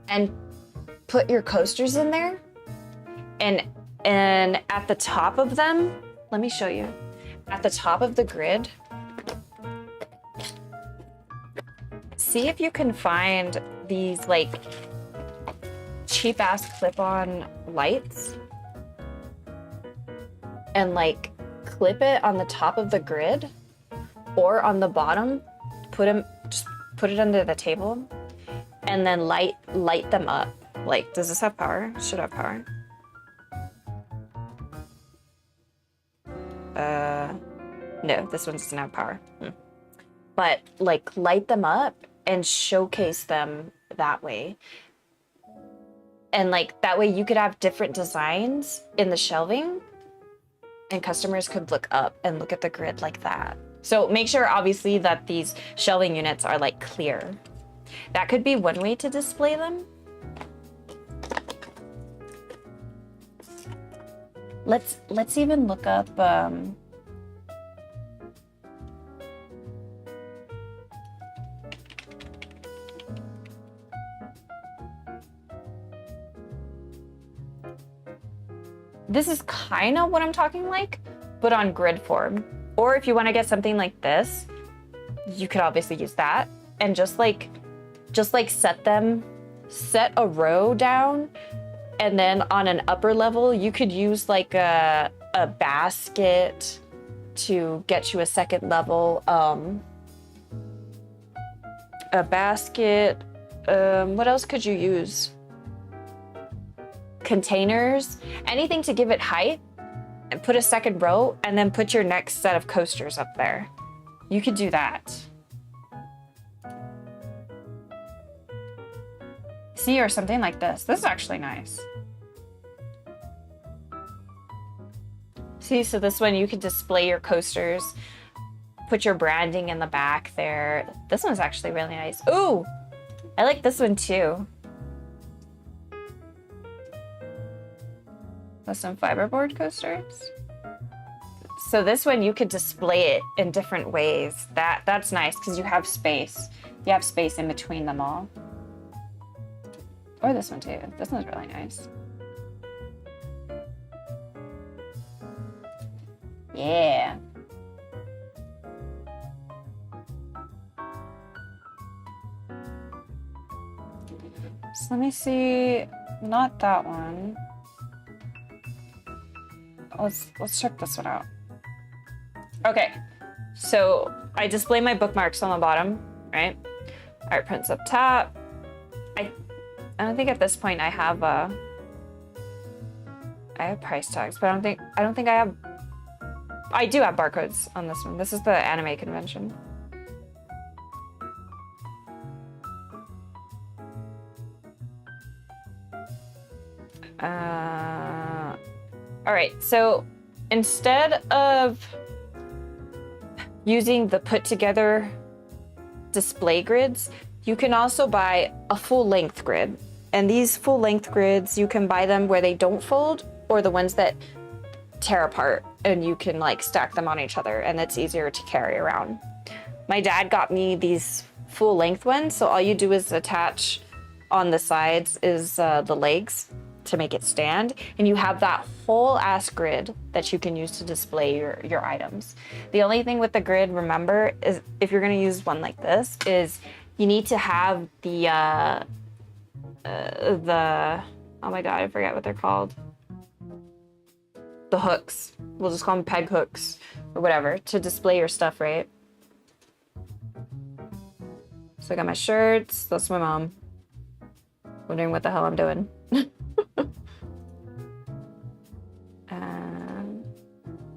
and put your coasters in there. And at the top of them, let me show you. At the top of the grid, see if you can find these like cheap ass clip-on lights and like clip it on the top of the grid or on the bottom, just put it under the table and then light them up. Like, does this have power? Should have power. No, this one doesn't have power. But like light them up and showcase them that way. And like that way you could have different designs in the shelving and customers could look up and look at the grid like that. So make sure obviously that these shelving units are like clear. That could be one way to display them. Let's even look up this is kind of what I'm talking like, but on grid form. Or if you want to get something like this, you could obviously use that and just like set a row down, and then on an upper level, you could use like a basket to get you a second level. A basket. What else could you use? Containers, anything to give it height, and put a second row, and then put your next set of coasters up there. You could do that. See, or something like this. This is actually nice. See, so this one you could display your coasters, put your branding in the back there. This one's actually really nice. Ooh, I like this one too. With some fiberboard coasters. So this one you could display it in different ways. That's nice because you have space. You have space in between them all. Or this one too. This one's really nice. Yeah. So let me see. Not that one. Let's check this one out. Okay, so I display my bookmarks on the bottom, right? Art prints up top. I don't think at this point I have price tags, but I don't think I have. I do have barcodes on this one. This is the anime convention. All right, so instead of using the put together display grids, you can also buy a full length grid. And these full length grids, you can buy them where they don't fold or the ones that tear apart and you can like stack them on each other and it's easier to carry around. My dad got me these full length ones. So all you do is attach on the sides is the legs to make it stand. And you have that whole ass grid that you can use to display your items. The only thing with the grid, remember, is if you're gonna use one like this, is you need to have the oh my god, I forget what they're called. The hooks. We'll just call them peg hooks or whatever to display your stuff, right? So I got my shirts. That's my mom. Wondering what the hell I'm doing.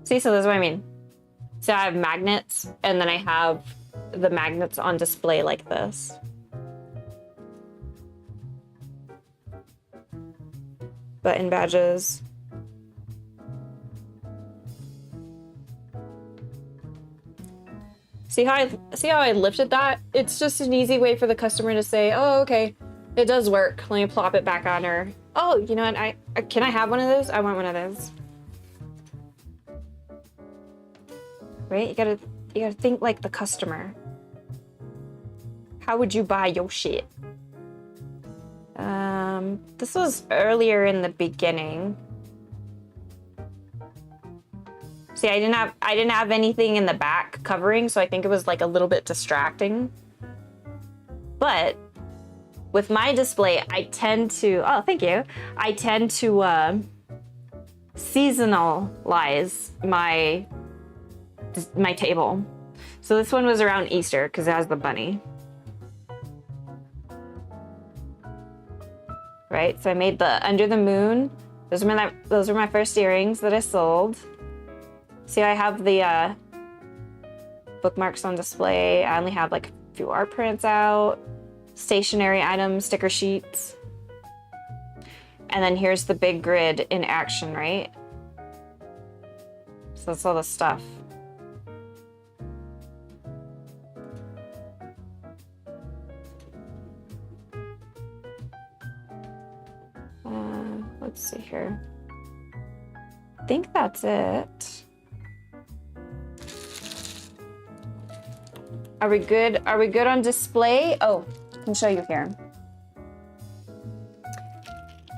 See, so that's what I mean. So I have magnets and then I have the magnets on display like this. Button badges. See how I lifted that? It's just an easy way for the customer to say, oh, okay, it does work. Let me plop it back on her. Oh, you know what? Can I have one of those? I want one of those. Right? You gotta think like the customer. How would you buy your shit? This was earlier in the beginning. See, I didn't have anything in the back covering, so I think it was like a little bit distracting. But with my display, I tend to, oh, thank you. I tend to seasonalize my table. So this one was around Easter because it has the bunny. Right, so I made the under the moon. Those were my first earrings that I sold. See, I have the bookmarks on display. I only have like a few art prints out, stationery items, sticker sheets. And then here's the big grid in action, right? So that's all the stuff. Let's see here. I think that's it. Are we good? Are we good on display? Oh, I can show you here.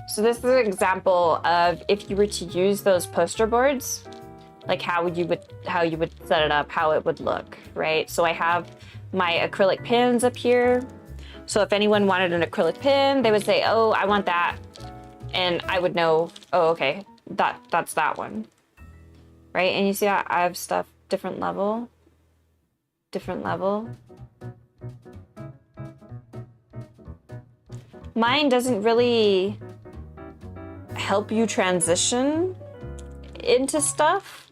So this is an example of if you were to use those poster boards, like how you would set it up, how it would look, right? So I have my acrylic pins up here. So if anyone wanted an acrylic pin, they would say, oh, I want that. And I would know, oh, okay, that's that one, right? And you see I have stuff different level. Mine doesn't really help you transition into stuff,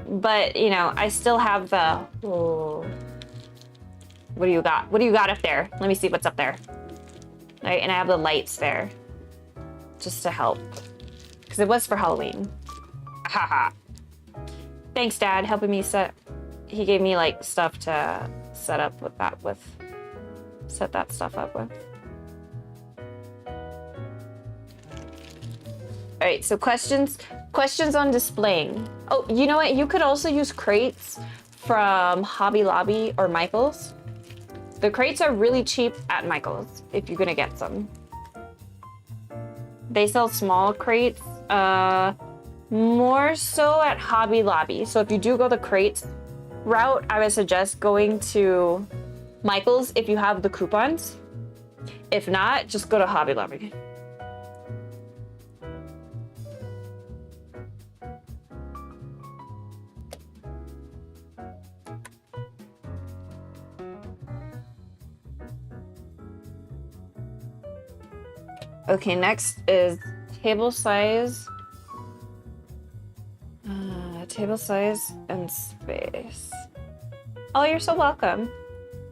but you know, I still have the, oh, what do you got? What do you got up there? Let me see what's up there. All right, and I have the lights there. Just to help, because it was for Halloween. Haha. Thanks, Dad, helping me set. He gave me like stuff to set up with that set that stuff up with. All right, so questions on displaying. Oh, you know what? You could also use crates from Hobby Lobby or Michael's. The crates are really cheap at Michael's if you're gonna get some. They sell small crates, more so at Hobby Lobby. So if you do go the crates route, I would suggest going to Michael's if you have the coupons. If not, just go to Hobby Lobby. Okay, next is table size. Table size and space. Oh, you're so welcome.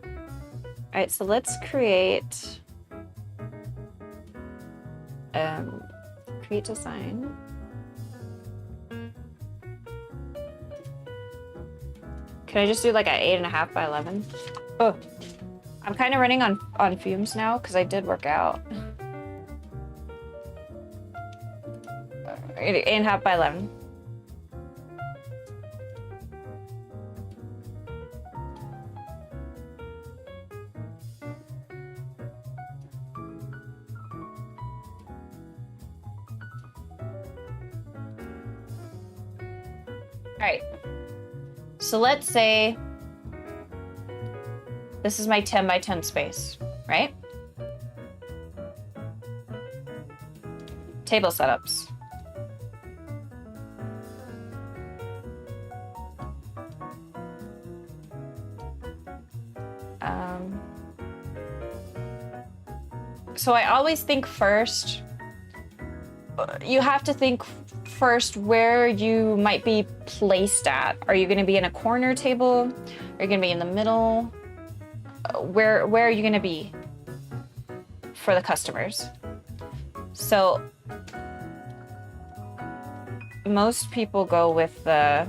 All right, so let's create design. Can I just do like an 8.5 by 11? Oh, I'm kind of running on fumes now because I did work out. 8.5 by 11. All right, so let's say this is my 10 by 10 space, right? Table setups. So I always think first, you have to think first where you might be placed at. Are you gonna be in a corner table? Are you gonna be in the middle? Where are you gonna be for the customers? So most people go with the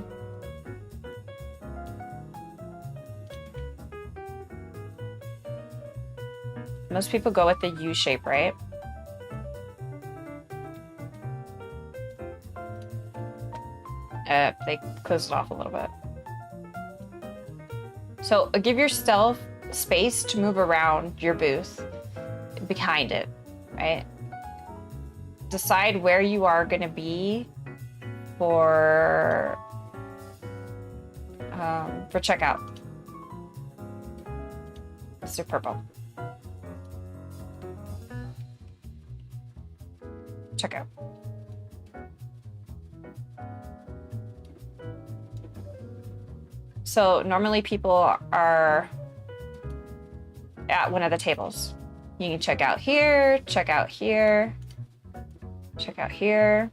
U shape, right? They closed it off a little bit. So give yourself space to move around your booth behind it, right? Decide where you are going to be for checkout. Let's do purple. Checkout. So normally people are at one of the tables. You can check out here, check out here, check out here.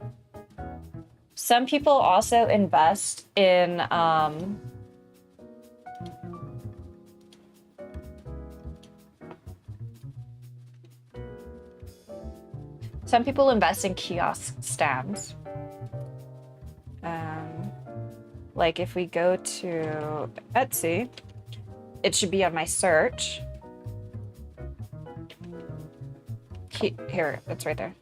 Some people also invest in kiosk stands. Like if we go to Etsy, it should be on my search. Here, it's right there.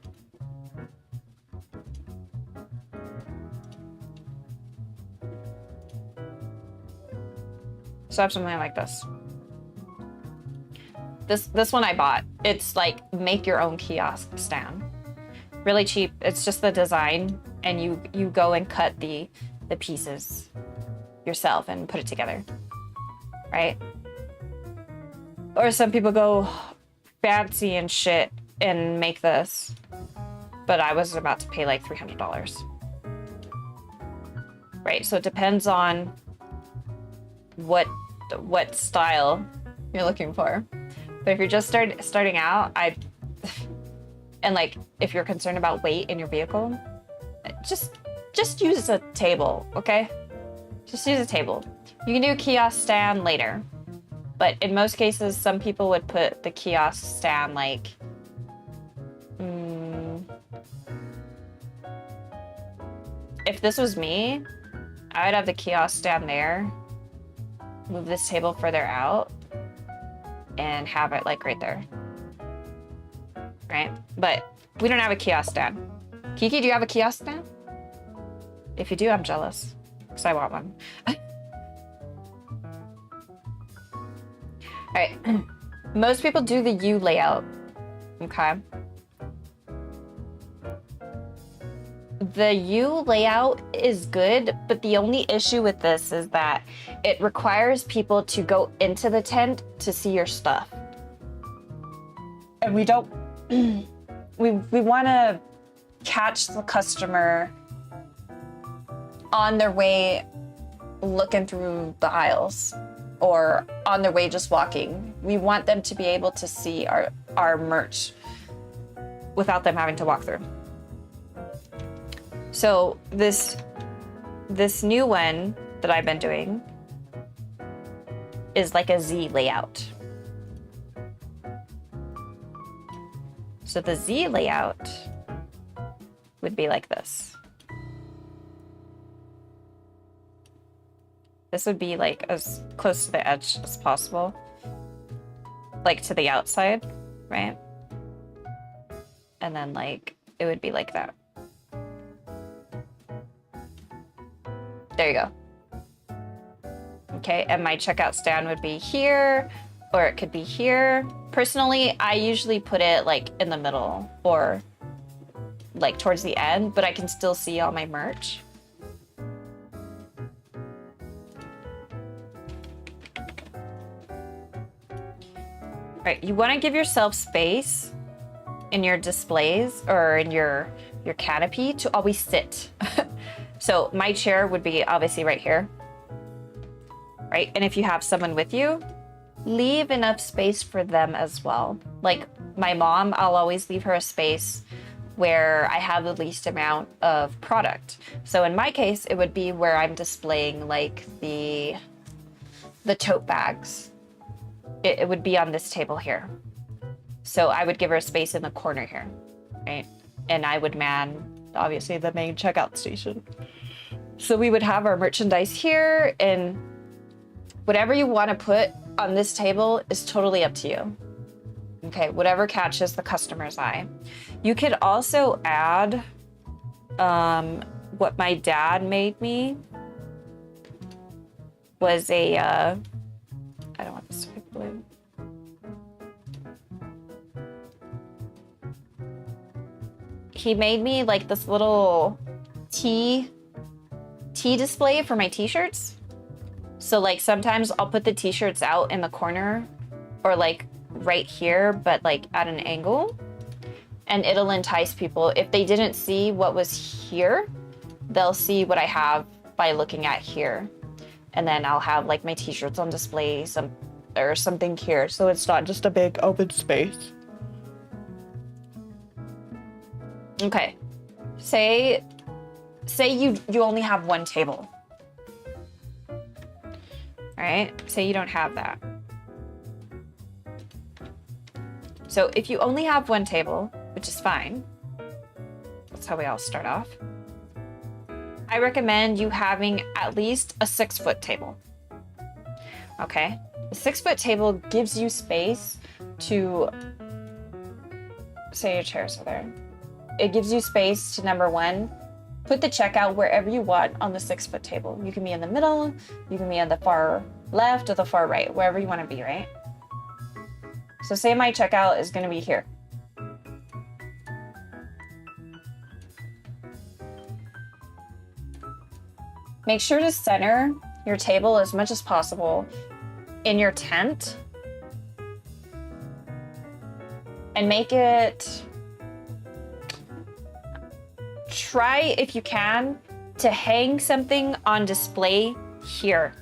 So I have something like this. This one I bought. It's like make your own kiosk stand. Really cheap. It's just the design, and you go and cut the pieces yourself and put it together, right? Or some people go fancy and shit and make this, but I was about to pay like $300, right? So it depends on what style you're looking for. But if you're just starting out, and like if you're concerned about weight in your vehicle, just use a table, okay? Just use a table. You can do a kiosk stand later, but in most cases, some people would put the kiosk stand like, if this was me, I would have the kiosk stand there, move this table further out, and have it like right there, right? But we don't have a kiosk stand. Kiki, do you have a kiosk stand? If you do, I'm jealous, because I want one. All right, most people do the U layout, okay? The U layout is good, but the only issue with this is that it requires people to go into the tent to see your stuff. And we don't, we want to catch the customer on their way looking through the aisles or on their way just walking. We want them to be able to see our merch without them having to walk through. So this new one that I've been doing is like a Z layout. So the Z layout would be like this. This would be like as close to the edge as possible, like to the outside, right? And then like, it would be like that. There you go. Okay, and my checkout stand would be here, or it could be here. Personally, I usually put it like in the middle or like towards the end, but I can still see all my merch. All right, you want to give yourself space in your displays or in your canopy to always sit. So my chair would be obviously right here, right? And if you have someone with you, leave enough space for them as well. Like my mom, I'll always leave her a space where I have the least amount of product. So in my case, it would be where I'm displaying like the tote bags. It would be on this table here. So I would give her a space in the corner here, right? And I would man, obviously, the main checkout station. So we would have our merchandise here, and whatever you want to put on this table is totally up to you. Okay, whatever catches the customer's eye. You could also add what my dad made me was a, I don't want this to be blue. He made me like this little tea display for my t-shirts. So like sometimes I'll put the t-shirts out in the corner or like right here, but like at an angle, and it'll entice people. If they didn't see what was here, they'll see what I have by looking at here. And then I'll have like my t-shirts on display or something here. So it's not just a big open space. Okay, say you only have one table. All right, say you don't have that. So if you only have one table, which is fine, that's how we all start off, I recommend you having at least a 6-foot table. Okay, the 6-foot table gives you space to, say your chairs are there. It gives you space to, number one, put the checkout wherever you want on the 6-foot table. You can be in the middle, you can be on the far left or the far right, wherever you want to be, right? So say my checkout is going to be here. Make sure to center your table as much as possible in your tent and make it, try if you can to hang something on display here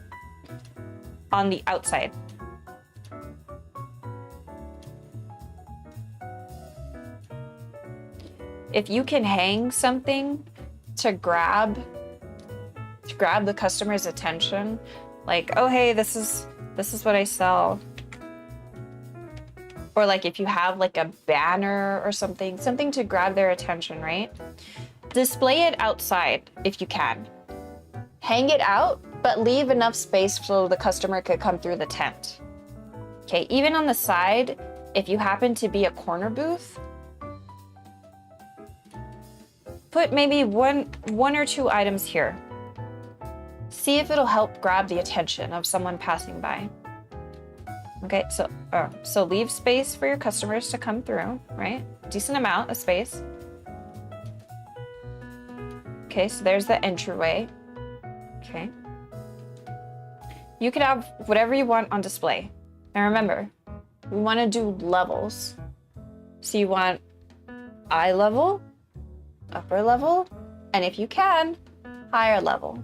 on the outside. If you can hang something to grab the customer's attention, like, oh hey, this is what I sell. Or like if you have like a banner or something to grab their attention, right? Display it outside if you can. Hang it out, but leave enough space so the customer could come through the tent. Okay, even on the side, if you happen to be a corner booth, put maybe one or two items here. See if it'll help grab the attention of someone passing by. Okay, so leave space for your customers to come through, right? Decent amount of space. Okay, so there's the entryway. Okay. You could have whatever you want on display. Now remember, we want to do levels. So you want eye level, upper level, and if you can, higher level.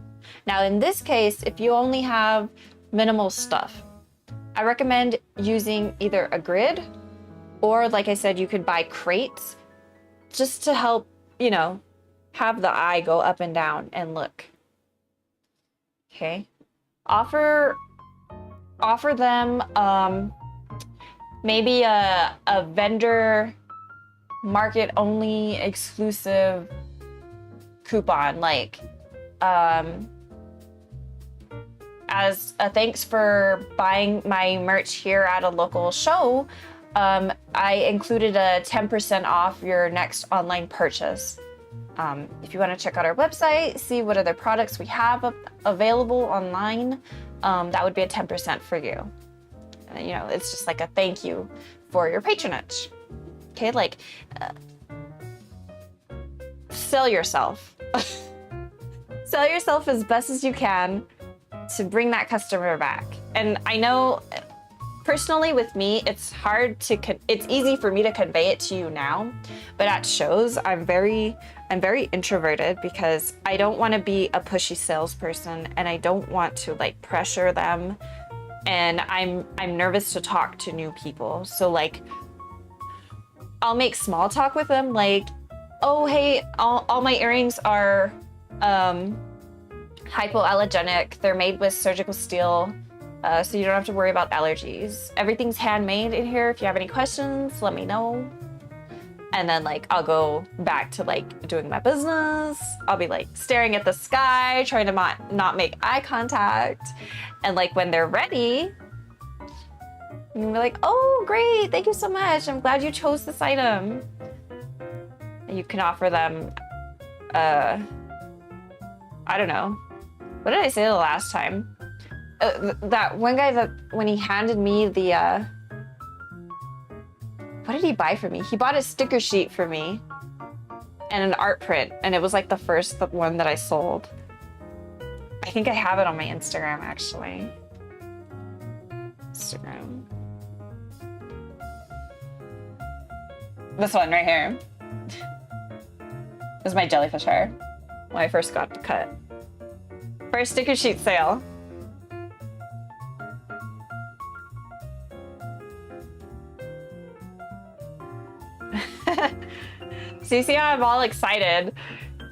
Now in this case, if you only have minimal stuff, I recommend using either a grid or, like I said, you could buy crates just to help, you know, have the eye go up and down and look. Okay. Offer them maybe a vendor market only exclusive coupon, like as a thanks for buying my merch here at a local show, I included a 10% off your next online purchase. If you want to check out our website, see what other products we have available online, that would be a 10% for you. And, you know, it's just like a thank you for your patronage. Okay, like, sell yourself. Sell yourself as best as you can to bring that customer back. And I know, personally with me, it's hard to, it's easy for me to convey it to you now, but at shows, I'm very introverted because I don't want to be a pushy salesperson and I don't want to like pressure them. And I'm nervous to talk to new people. So like, I'll make small talk with them like, oh, hey, all my earrings are hypoallergenic. They're made with surgical steel, so you don't have to worry about allergies. Everything's handmade in here. If you have any questions, let me know. And then like, I'll go back to like doing my business. I'll be like staring at the sky, trying to not make eye contact. And like when they're ready, you'll be like, oh, great, thank you so much. I'm glad you chose this item. And you can offer them, I don't know. What did I say the last time? That one guy that when he handed me the, what did he buy for me? He bought a sticker sheet for me and an art print. And it was like the first one that I sold. I think I have it on my Instagram actually. Instagram. This one right here. This is my jellyfish hair when I first got the cut. First sticker sheet sale. So you see how I'm all excited?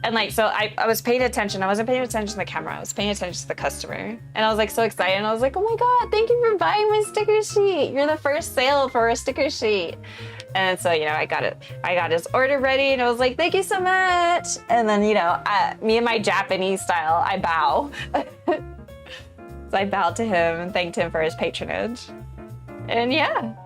And like, so I was paying attention. I wasn't paying attention to the camera. I was paying attention to the customer. And I was like so excited. And I was like, oh my God, thank you for buying my sticker sheet. You're the first sale for a sticker sheet. And so, you know, I got his order ready and I was like, thank you so much. And then, you know, me and my Japanese style, I bow. So I bowed to him and thanked him for his patronage. And yeah.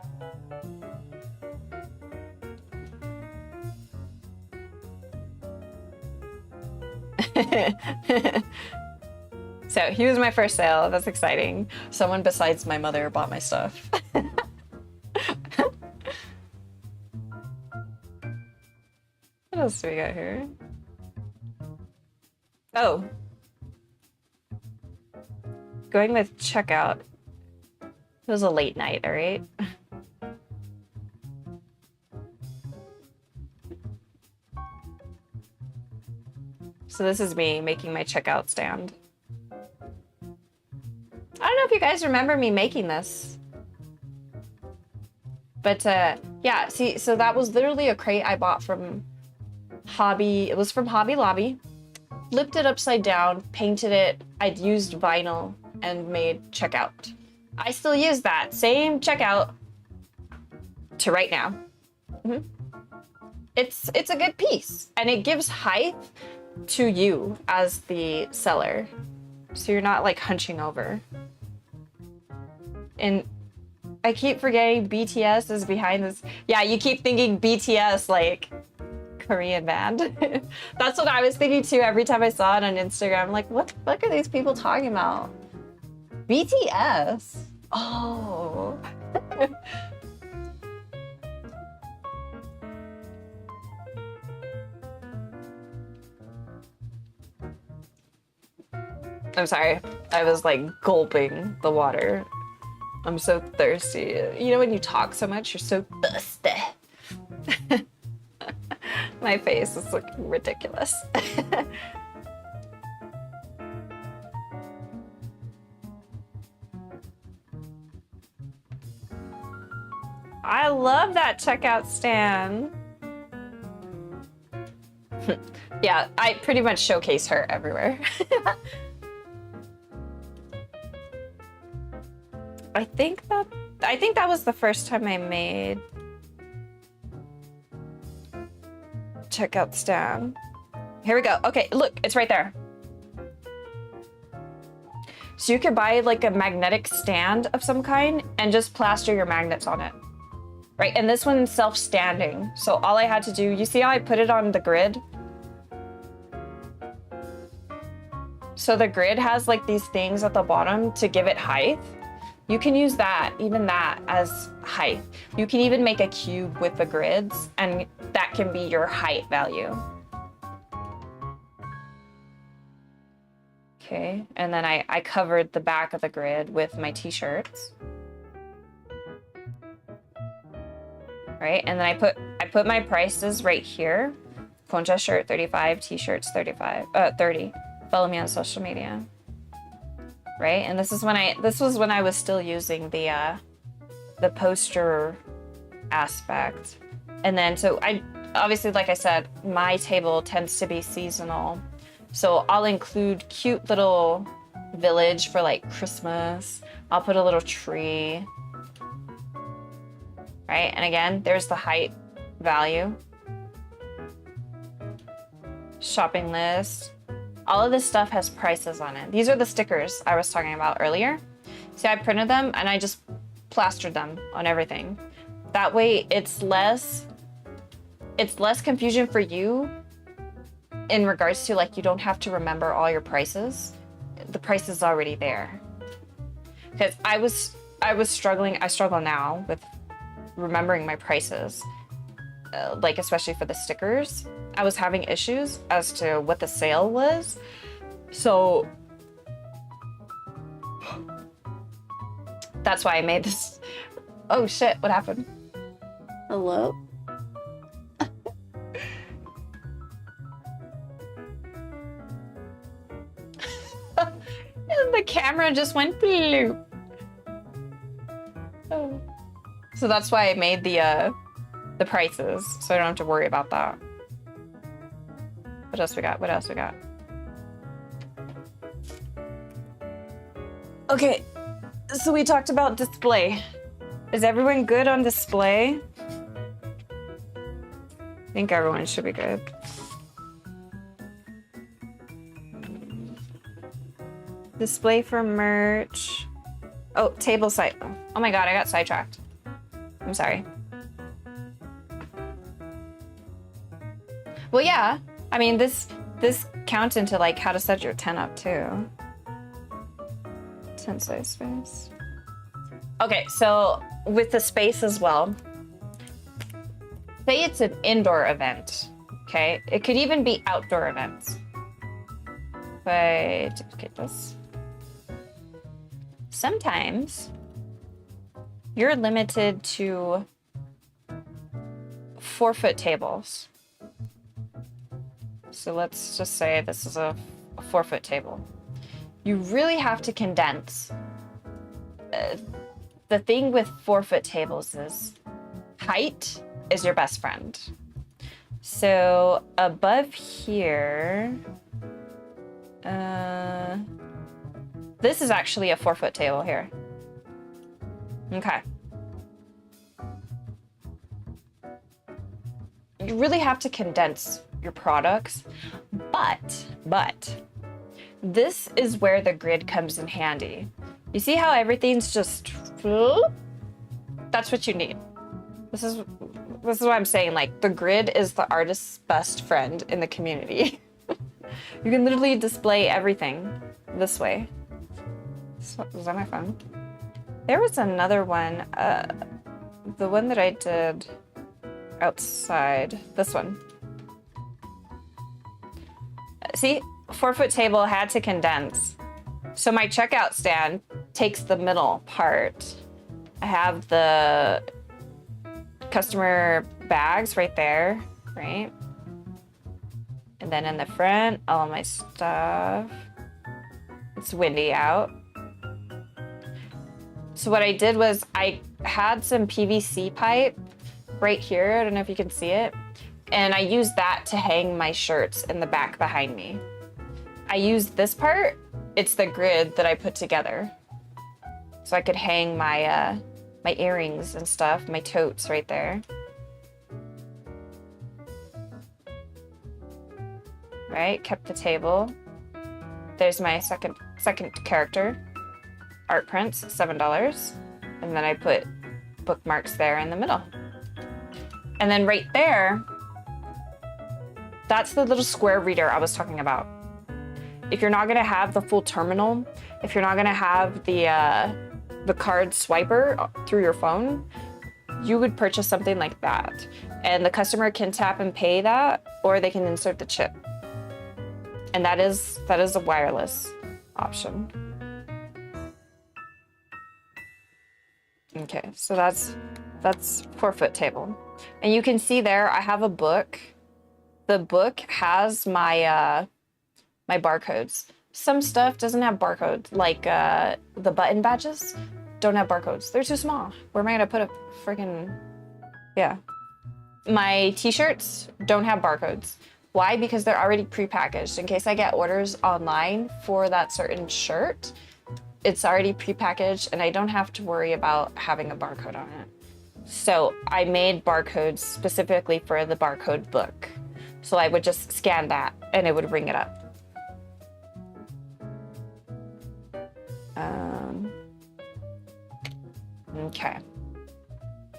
So he was my first sale. That's exciting. Someone besides my mother bought my stuff. What else do we got here? Oh. Going with checkout. It was a late night, all right? So this is me making my checkout stand. I don't know if you guys remember me making this. But yeah, see, so that was literally a crate I bought from Hobby. It was from Hobby Lobby. Flipped it upside down, painted it. I'd used vinyl and made checkout. I still use that same checkout to right now. Mm-hmm. It's a good piece and it gives height to you as the seller. So you're not like hunching over. And I keep forgetting BTS is behind this. Yeah, you keep thinking BTS like Korean band. That's what I was thinking too every time I saw it on Instagram. I'm like, what the fuck are these people talking about? BTS? Oh. I'm sorry. I was like gulping the water. I'm so thirsty. You know when you talk so much, you're so thirsty. My face is looking ridiculous. I love that checkout stand. Yeah, I pretty much showcase her everywhere. I think that was the first time I made checkout stand. Here we go. Okay, look, it's right there. So you could buy like a magnetic stand of some kind and just plaster your magnets on it. Right, and this one's self-standing. So all I had to do, you see how I put it on the grid? So the grid has like these things at the bottom to give it height. You can use that, even that, as height. You can even make a cube with the grids, and that can be your height value. Okay, and then I covered the back of the grid with my t-shirts. Right, and then I put my prices right here. Concha shirt 35, t-shirts 30. Follow me on social media. Right, and this was when I was still using the poster aspect. And then so I obviously, like I said, my table tends to be seasonal. So I'll include cute little village for like Christmas. I'll put a little tree. Right, and again, there's the height value. Shopping list. All of this stuff has prices on it. These are the stickers I was talking about earlier. See, I printed them and I just plastered them on everything. That way it's less confusion for you in regards to like you don't have to remember all your prices. The price is already there. Because I was struggling, I struggle now with remembering my prices, like especially for the stickers. I was having issues as to what the sale was. So that's why I made this. Oh shit, what happened? Hello? And the camera just went bloop. Oh. So that's why I made the prices, so I don't have to worry about that. What else we got? What else we got? Okay, so we talked about display. Is everyone good on display? I think everyone should be good. Display for merch. Oh, table site. Oh my god, I got sidetracked. I'm sorry. Well, yeah. I mean, this counts into like how to set your tent up too. Tent size space. Okay, so with the space as well. Say it's an indoor event, okay? It could even be outdoor events. But duplicate this. Sometimes you're limited to 4-foot tables. So let's just say this is a 4-foot table. You really have to condense. The thing with 4-foot tables is height is your best friend. So above here, this is actually a 4-foot table here. Okay. You really have to condense your products, but this is where the grid comes in handy. You see how everything's just, that's what you need. This is what I'm saying, like the grid is the artist's best friend in the community. You can literally display everything this way. So, was that my phone? There was another one, the one that I did outside, this one. See, 4-foot table had to condense. So my checkout stand takes the middle part. I have the customer bags right there, right? And then in the front, all my stuff. It's windy out. So what I did was I had some PVC pipe right here. I don't know if you can see it. And I used that to hang my shirts in the back behind me. I used this part. It's the grid that I put together. So I could hang my my earrings and stuff, my totes right there. Right, kept the table. There's my second character. Art prints, $7. And then I put bookmarks there in the middle. And then right there, that's the little square reader I was talking about. if you're not gonna have the full terminal, if you're not gonna have the card swiper through your phone, you would purchase something like that. And the customer can tap and pay that, or they can insert the chip. And that is a wireless option. Okay, so that's 4-foot table. And you can see there, I have a book. The book has my my barcodes. Some stuff doesn't have barcodes, like the button badges don't have barcodes. They're too small. Where am I gonna put a freaking, yeah. My t-shirts don't have barcodes. Why? Because they're already prepackaged. In case I get orders online for that certain shirt, it's already prepackaged and I don't have to worry about having a barcode on it. So I made barcodes specifically for the barcode book. So I would just scan that and it would ring it up. Okay.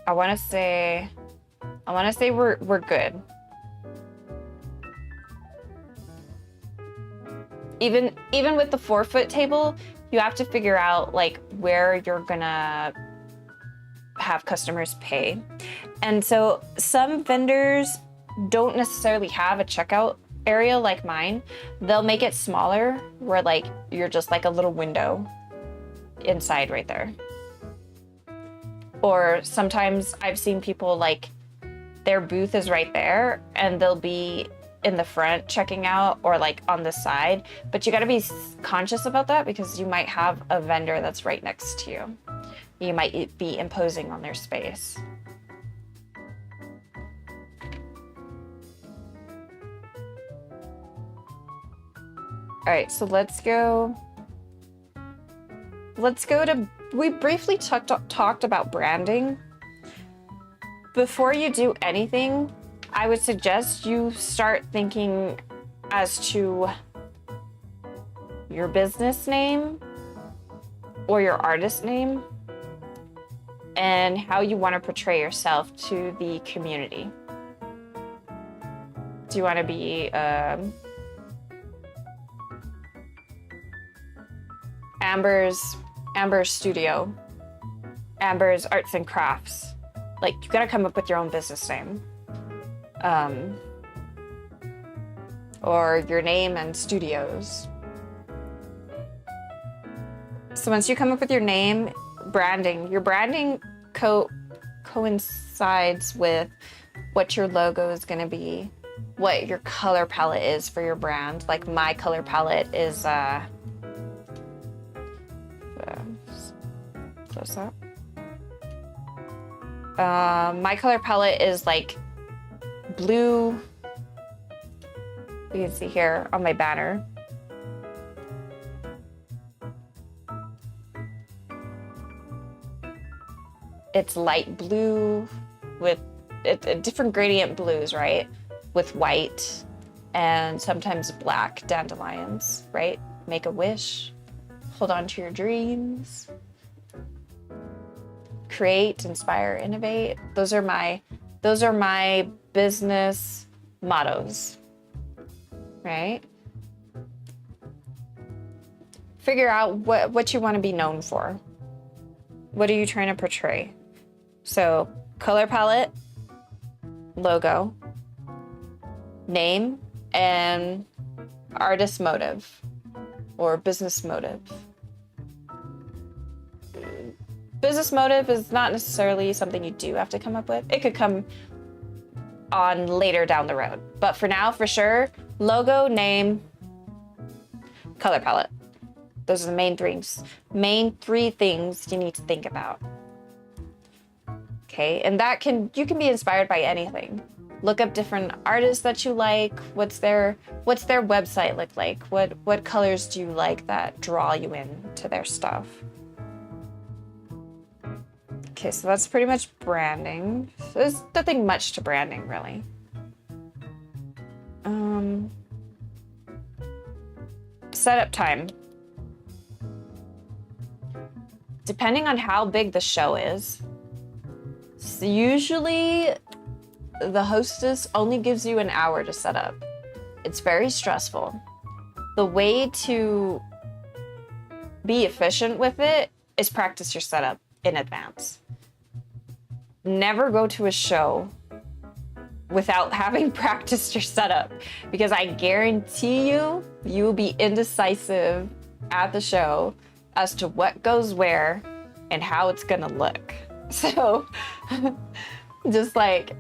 I want to say we're good. Even with the 4-foot table, you have to figure out like where you're gonna have customers pay. And so some vendors don't necessarily have a checkout area like mine. They'll make it smaller where like you're just like a little window inside right there. Or sometimes I've seen people like their booth is right there and they'll be in the front checking out or like on the side, but you got to be conscious about that because you might have a vendor that's right next to you. You might be imposing on their space. All right, so let's go to, we briefly talked about branding. Before you do anything, I would suggest you start thinking as to your business name or your artist name and how you want to portray yourself to the community. Do you want to be Amber's Studio, Amber's Arts and Crafts? Like, you gotta come up with your own business name. Or your name and studios. So once you come up with your name, your branding coincides with what your logo is gonna be, what your color palette is for your brand. Like my color palette is, close up. My color palette is like blue. You can see here on my banner. It's light blue with different gradient blues, right? With white and sometimes black dandelions, right? Make a wish, hold on to your dreams. Create, inspire, innovate. Those are my business mottos, right? Figure out what you want to be known for. What are you trying to portray? So, color palette, logo, name, and artist motive or business motive. Business motive is not necessarily something you do have to come up with. It could come on later down the road. But for now, for sure, logo, name, color palette. Those are the main three things you need to think about. Okay, and you can be inspired by anything. Look up different artists that you like. What's their website look like? What colors do you like that draw you in to their stuff? Okay, so that's pretty much branding. There's nothing much to branding, really. Setup time. Depending on how big the show is, usually the hostess only gives you an hour to set up. It's very stressful. the way to be efficient with it is practice your setup in advance. Never go to a show without having practiced your setup, because I guarantee you will be indecisive at the show as to what goes where and how it's gonna look. So just like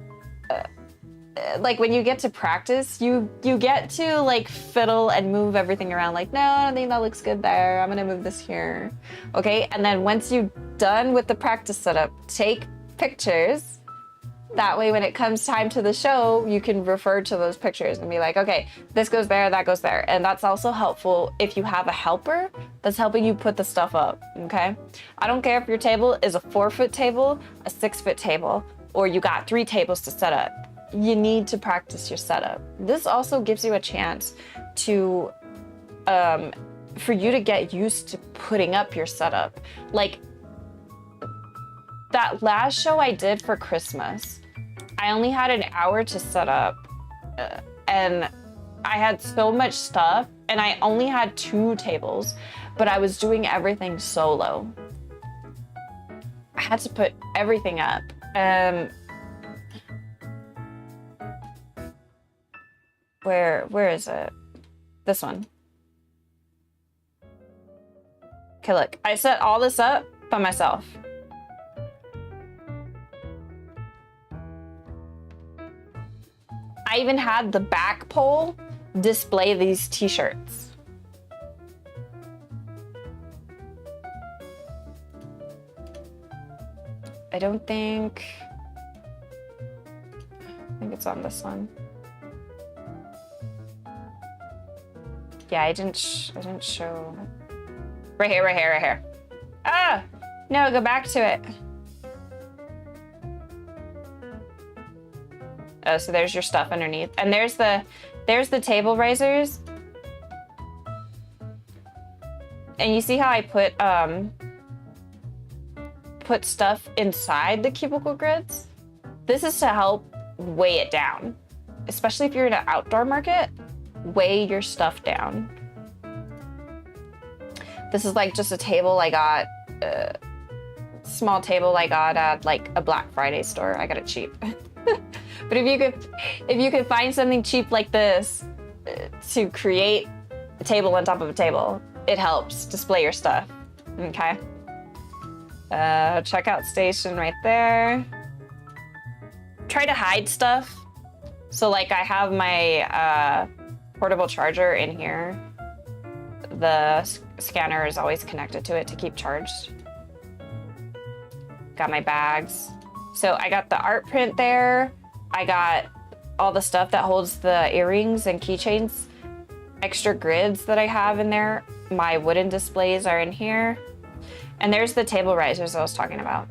when you get to practice, you get to like fiddle and move everything around, like, no, I don't think that looks good there, I'm gonna move this here. Okay, and then once you're done with the practice setup, take pictures. That way when it comes time to the show, you can refer to those pictures and be like, okay, this goes there, that goes there. And that's also helpful if you have a helper that's helping you put the stuff up, okay? I don't care if your table is a 4-foot table, a 6-foot table, or you got 3 tables to set up. You need to practice your setup. This also gives you a chance to, for you to get used to putting up your setup. Like that last show I did for Christmas, I only had an hour to set up, and I had so much stuff, and I only had 2 tables, but I was doing everything solo. I had to put everything up. Where is it? This one. Okay, look, I set all this up by myself. I even had the back pole display these t-shirts. I think it's on this one. Yeah, I didn't show. Right here. Ah, no, go back to it. Oh, so there's your stuff underneath. And there's the table risers. And you see how I put stuff inside the cubicle grids? This is to help weigh it down. Especially if you're in an outdoor market, weigh your stuff down. This is like just a table I got, small table I got at like a Black Friday store. I got it cheap. But if you could find something cheap like this to create a table on top of a table, it helps display your stuff. Okay. Checkout station right there. Try to hide stuff. So like I have my portable charger in here. The scanner is always connected to it to keep charged. Got my bags. So I got the art print there. I got all the stuff that holds the earrings and keychains. Extra grids that I have in there. My wooden displays are in here. And there's the table risers I was talking about.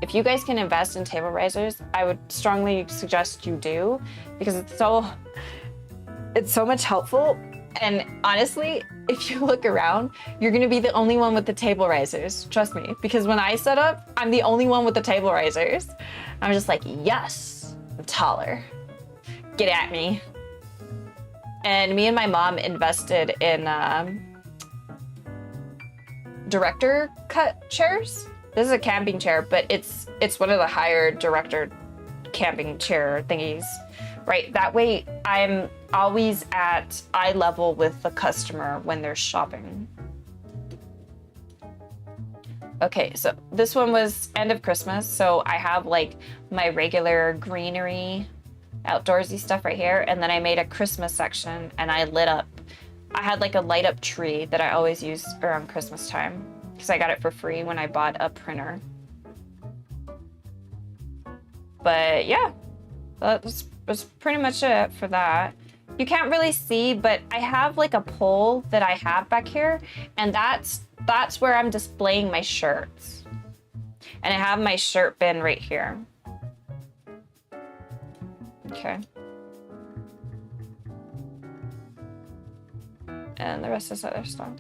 If you guys can invest in table risers, I would strongly suggest you do, because it's so much helpful. And honestly, if you look around, you're gonna be the only one with the table risers. Trust me, because when I set up, I'm the only one with the table risers. I'm just like, yes, I'm taller. Get at me. And me and my mom invested in director cut chairs. This is a camping chair, but it's one of the higher director camping chair thingies, right? That way I'm always at eye level with the customer when they're shopping. Okay, so this one was end of Christmas, so I have like my regular greenery, outdoorsy stuff right here, and then I made a Christmas section and I had like a light up tree that I always use around Christmas time because I got it for free when I bought a printer. But yeah, that was pretty much it for that. You can't really see, but I have like a pole that I have back here, and that's where I'm displaying my shirts. And I have my shirt bin right here. Okay. And the rest is other stuff.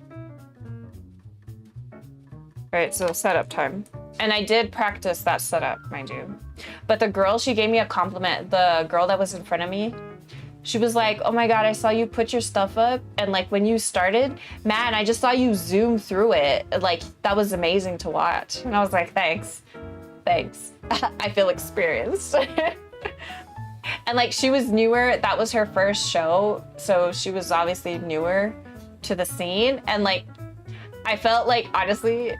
All right, so setup time. And I did practice that setup, mind you. But the girl, she gave me a compliment. The girl that was in front of me, She was like, oh my God, I saw you put your stuff up. And like when you started, man, I just saw you zoom through it. Like that was amazing to watch. And I was like, thanks. I feel experienced. And like she was newer, that was her first show. So she was obviously newer to the scene. And like, I felt like, honestly,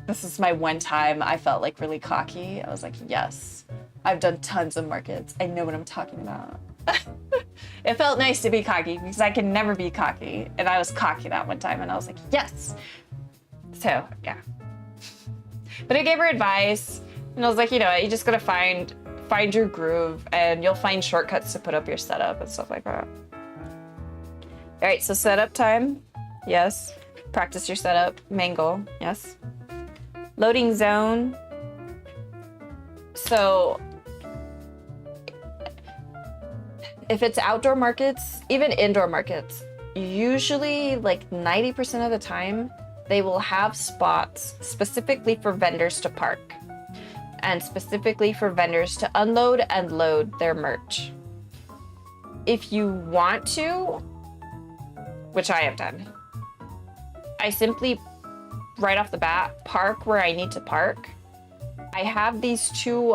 this is my one time I felt like really cocky. I was like, yes, I've done tons of markets. I know what I'm talking about. It felt nice to be cocky because I can never be cocky. And I was cocky that one time and I was like, yes. So yeah. But I gave her advice and I was like, you know, you just gotta find your groove and you'll find shortcuts to put up your setup and stuff like that. All right, so setup time, yes. Practice your setup, mangle, yes. Loading zone. So if it's outdoor markets, even indoor markets, usually like 90% of the time, they will have spots specifically for vendors to park and specifically for vendors to unload and load their merch. If you want to, which I have done, I simply, right off the bat, park where I need to park. I have these two,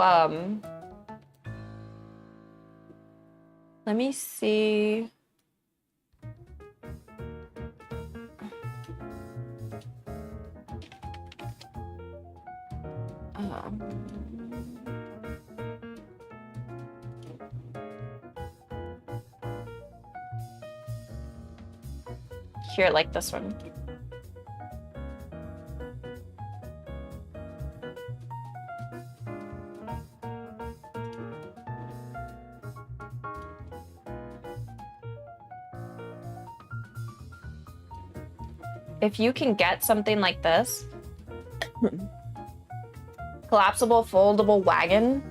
let me see. Here, like this one. If you can get something like this, collapsible, foldable wagon,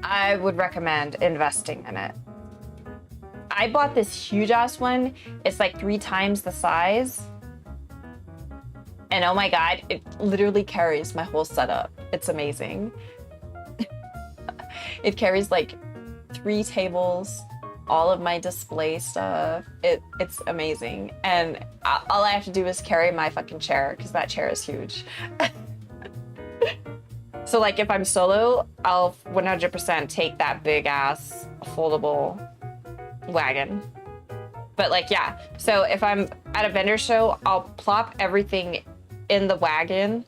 I would recommend investing in it. I bought this huge ass one. It's like 3 times the size. And oh my God, it literally carries my whole setup. It's amazing. It carries like 3 tables, all of my display stuff. It's amazing. And all I have to do is carry my fucking chair because that chair is huge. So like if I'm solo, I'll 100% take that big ass foldable wagon. But like, yeah. So if I'm at a vendor show, I'll plop everything in the wagon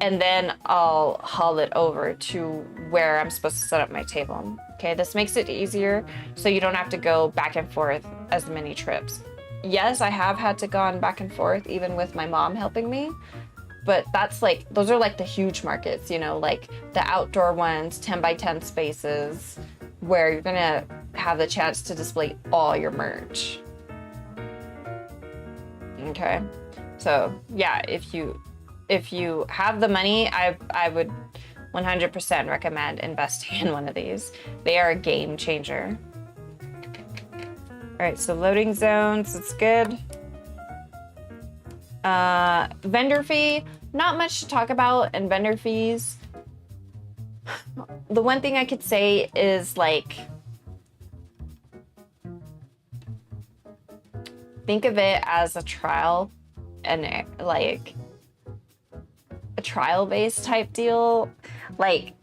and then I'll haul it over to where I'm supposed to set up my table. Okay, this makes it easier so you don't have to go back and forth as many trips. Yes, I have had to go back and forth even with my mom helping me, but that's like, those are like the huge markets, you know, like the outdoor ones, 10 by 10 spaces where you're gonna have the chance to display all your merch. Okay, so yeah, if you have the money, I would 100% recommend investing in one of these. They are a game changer. All right, so loading zones, it's good. Vendor fee, not much to talk about in vendor fees. The one thing I could say is like, think of it as a trial and like a trial-based type deal. Like,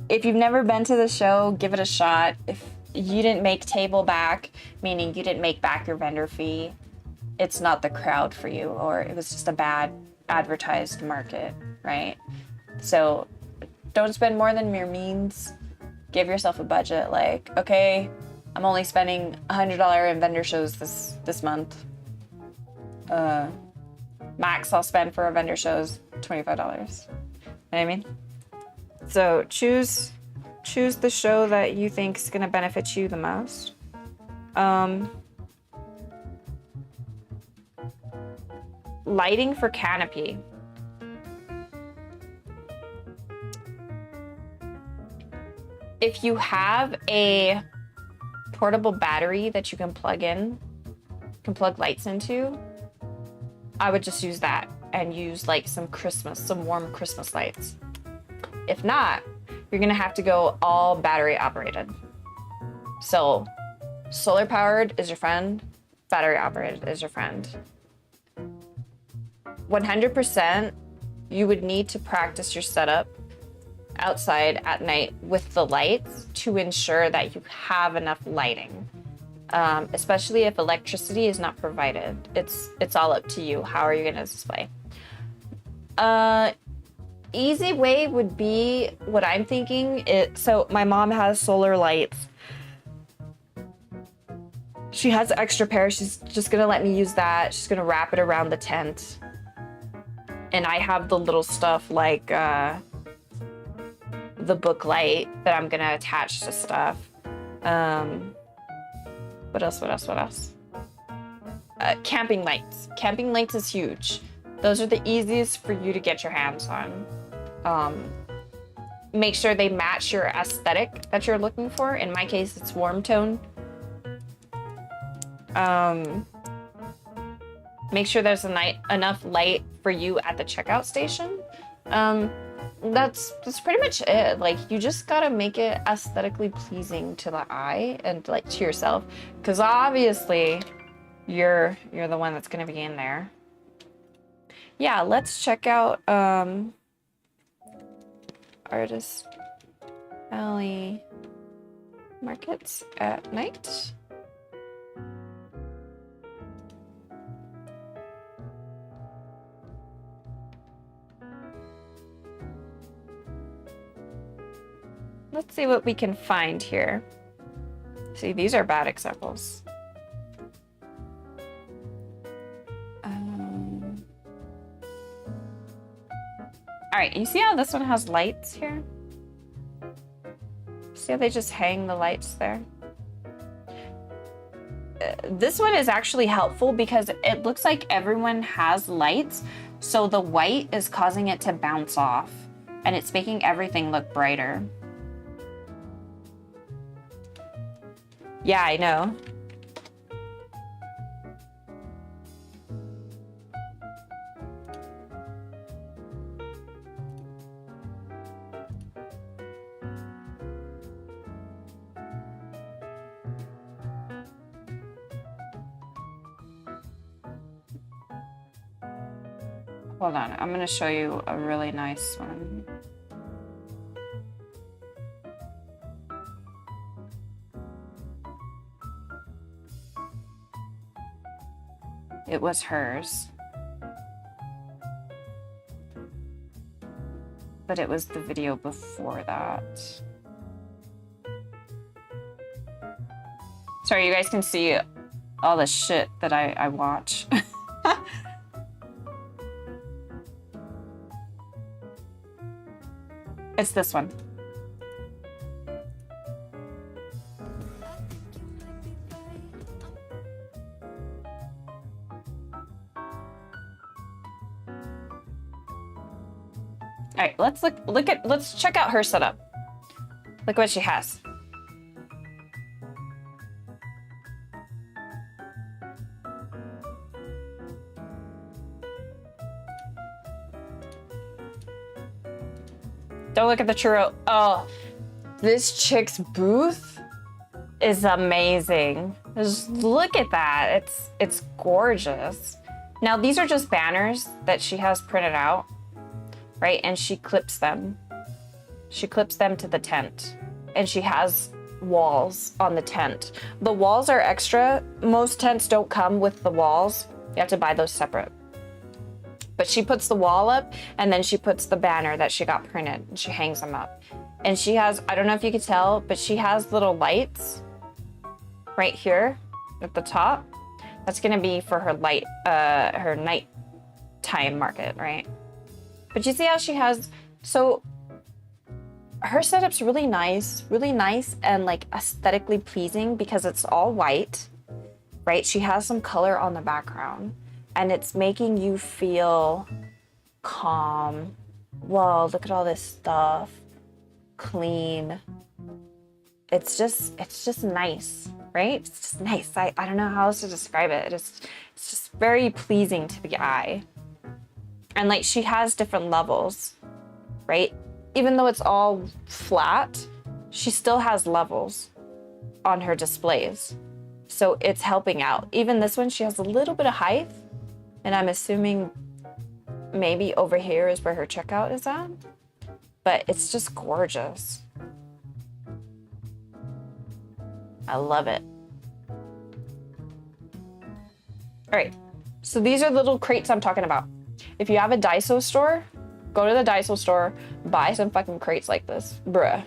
if you've never been to the show, give it a shot. If you didn't make table back, meaning you didn't make back your vendor fee, it's not the crowd for you, or it was just a bad advertised market, right? So don't spend more than your means. Give yourself a budget. Like, okay, I'm only spending $100 in vendor shows this month. Max I'll spend for a vendor show is $25. You know what I mean? So choose the show that you think is gonna benefit you the most. Lighting for canopy. If you have a portable battery that you can plug plug lights into, I would just use that and use like some warm Christmas lights. If not, you're gonna have to go all battery operated. So Solar powered is your friend. Battery operated is your friend. 100%, you would need to practice your setup outside at night with the lights to ensure that you have enough lighting. Especially if electricity is not provided. It's all up to you. How are you gonna display? Easy way would be what I'm thinking. So my mom has solar lights. She has an extra pair. She's just gonna let me use that. She's gonna wrap it around the tent. And I have the little stuff like the book light that I'm gonna attach to stuff. What else? Camping lights. Camping lights is huge. Those are the easiest for you to get your hands on. Make sure they match your aesthetic that you're looking for. In my case, it's warm tone. Make sure there's enough light for you at the checkout station. That's pretty much it. Like, you just gotta make it aesthetically pleasing to the eye and like to yourself, because obviously you're the one that's gonna be in there. Yeah, let's check out Artist Alley markets at night. Let's see what we can find here. See, these are bad examples. All right, you see how this one has lights here? See how they just hang the lights there? This one is actually helpful because it looks like everyone has lights, so the white is causing it to bounce off, and it's making everything look brighter. Yeah, I know. Hold on, I'm gonna show you a really nice one. It was hers. But it was the video before that. Sorry, you guys can see all the shit that I watch. It's this one. All right, let's check out her setup. Look what she has. Don't look at the churro. Oh, this chick's booth is amazing. Just look at that. It's gorgeous. Now, these are just banners that she has printed out, right? And she clips them. She clips them to the tent. And she has walls on the tent. The walls are extra. Most tents don't come with the walls. You have to buy those separate. But she puts the wall up, and then she puts the banner that she got printed, and she hangs them up. And she has, I don't know if you could tell, but she has little lights right here at the top. That's gonna be for her light, her nighttime market, right? But you see how she has, so her setup's really nice and like aesthetically pleasing because it's all white, right? She has some color on the background. And it's making you feel calm. Whoa, look at all this stuff. Clean. It's just nice, right? It's just nice. I don't know how else to describe it. It's just very pleasing to the eye. And like, she has different levels, right? Even though it's all flat, she still has levels on her displays. So it's helping out. Even this one, she has a little bit of height, and I'm assuming maybe over here is where her checkout is at. But it's just gorgeous. I love it. All right, so these are the little crates I'm talking about. If you have a Daiso store, go to the Daiso store, buy some fucking crates like this, bruh.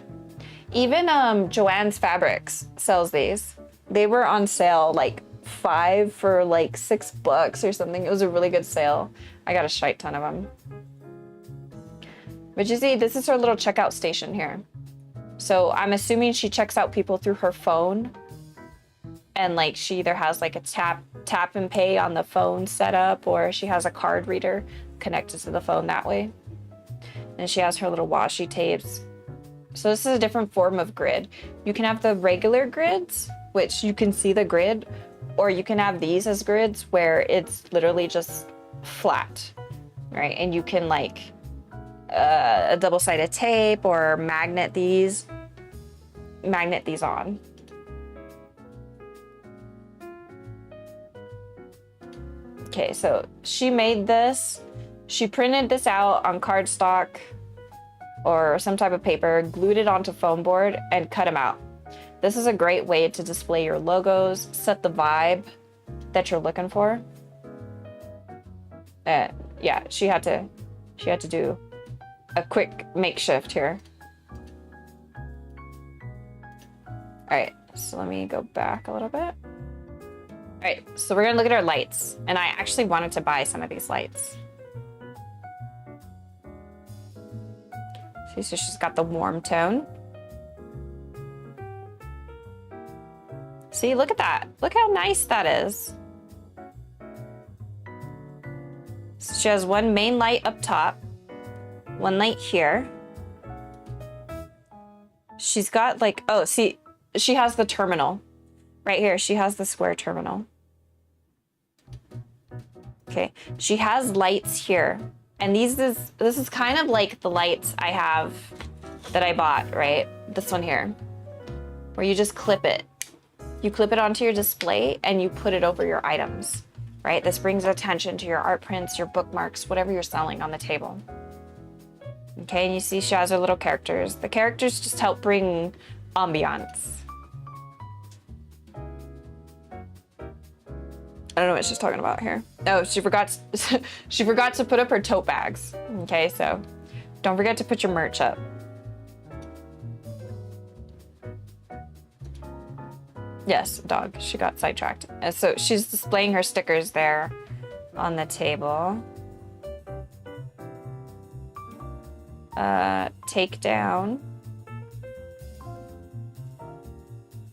Even Joann's Fabrics sells these. They were on sale, like 5 for like $6 or something. It was a really good sale. I got a shite ton of them. But you see, this is her little checkout station here. So I'm assuming she checks out people through her phone. And like she either has like a tap and pay on the phone set up, or she has a card reader connected to the phone that way. And she has her little washi tapes. So this is a different form of grid. You can have the regular grids, which you can see the grid, or you can have these as grids where it's literally just flat, right? And you can like a double-sided tape or magnet these on. Okay, so she made this. She printed this out on cardstock or some type of paper, glued it onto foam board, and cut them out. This is a great way to display your logos, set the vibe that you're looking for. Yeah, she had to do a quick makeshift here. All right, so let me go back a little bit. All right, so we're gonna look at our lights, and I actually wanted to buy some of these lights. See, so she's got the warm tone. See, look at that. Look how nice that is. So she has one main light up top, one light here. She's got like, oh, see, she has the terminal. Right here, she has the square terminal. Okay, she has lights here. And this is kind of like the lights I have that I bought, right? This one here, where you just clip it. You clip it onto your display and you put it over your items, right? This brings attention to your art prints, your bookmarks, whatever you're selling on the table. Okay, and you see she has her little characters. The characters just help bring ambiance. I don't know what she's talking about here. Oh, she forgot to put up her tote bags. Okay, so don't forget to put your merch up. Yes, dog. She got sidetracked. And so she's displaying her stickers there on the table. Take down.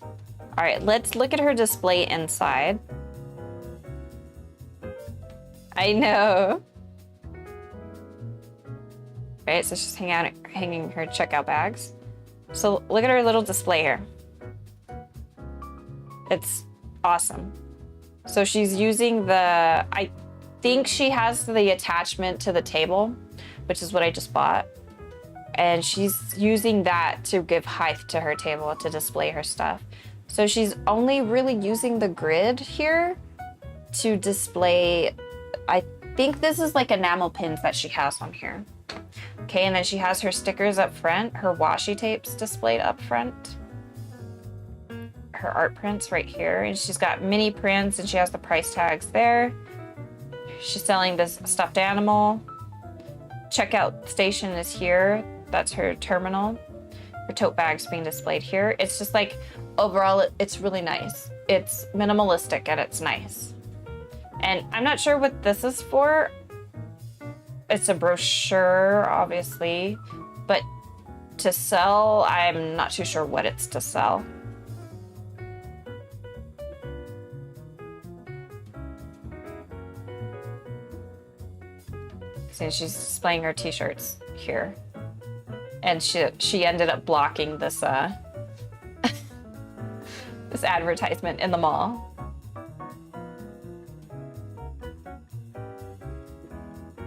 All right, let's look at her display inside. I know. Right, so she's hanging her checkout bags. So look at her little display here. It's awesome. So she's using I think she has the attachment to the table, which is what I just bought. And she's using that to give height to her table to display her stuff. So she's only really using the grid here to display, I think this is like enamel pins that she has on here. Okay, and then she has her stickers up front, her washi tapes displayed up front, her art prints right here, and she's got mini prints and she has the price tags there. She's selling this stuffed animal. Checkout station is here. That's her terminal. Her tote bag's being displayed here. It's just like, overall, it's really nice. It's minimalistic and it's nice. And I'm not sure what this is for. It's a brochure, obviously, but to sell, I'm not too sure what it's to sell. See, she's displaying her t-shirts here. And she ended up blocking this this advertisement in the mall.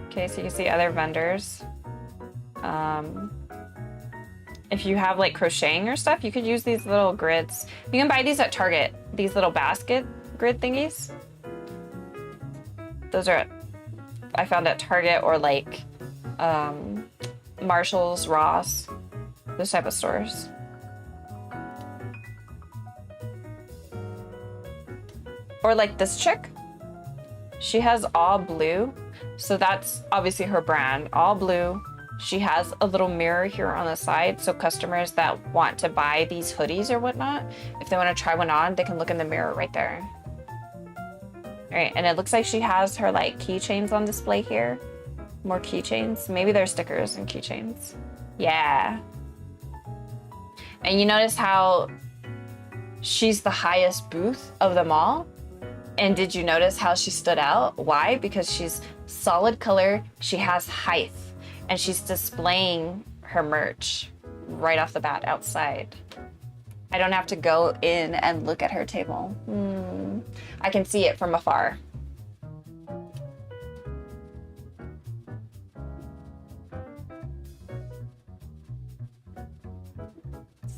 Okay, so you can see other vendors. if you have like crocheting or stuff, you could use these little grids. You can buy these at Target, these little basket grid thingies. Those are, I found at Target or like Marshall's, Ross, those type of stores. Or like this chick, she has all blue. So that's obviously her brand, all blue. She has a little mirror here on the side. So customers that want to buy these hoodies or whatnot, if they want to try one on, they can look in the mirror right there. All right, and it looks like she has her like keychains on display here. More keychains. Maybe they're stickers and keychains. Yeah. And you notice how she's the highest booth of them all? And did you notice how she stood out? Why? Because she's solid color, she has height, and she's displaying her merch right off the bat outside. I don't have to go in and look at her table. I can see it from afar.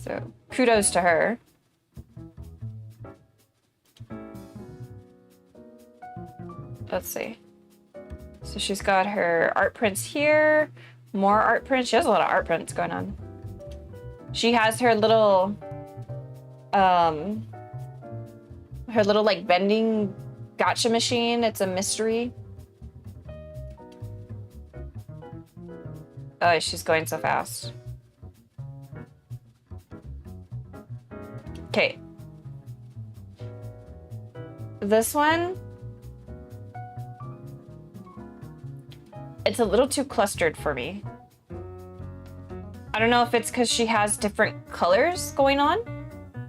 So kudos to her. Let's see. So she's got her art prints here, more art prints. She has a lot of art prints going on. She has her little like vending gotcha machine. It's a mystery. Oh, she's going so fast. Okay. This one, it's a little too clustered for me. I don't know if it's because she has different colors going on,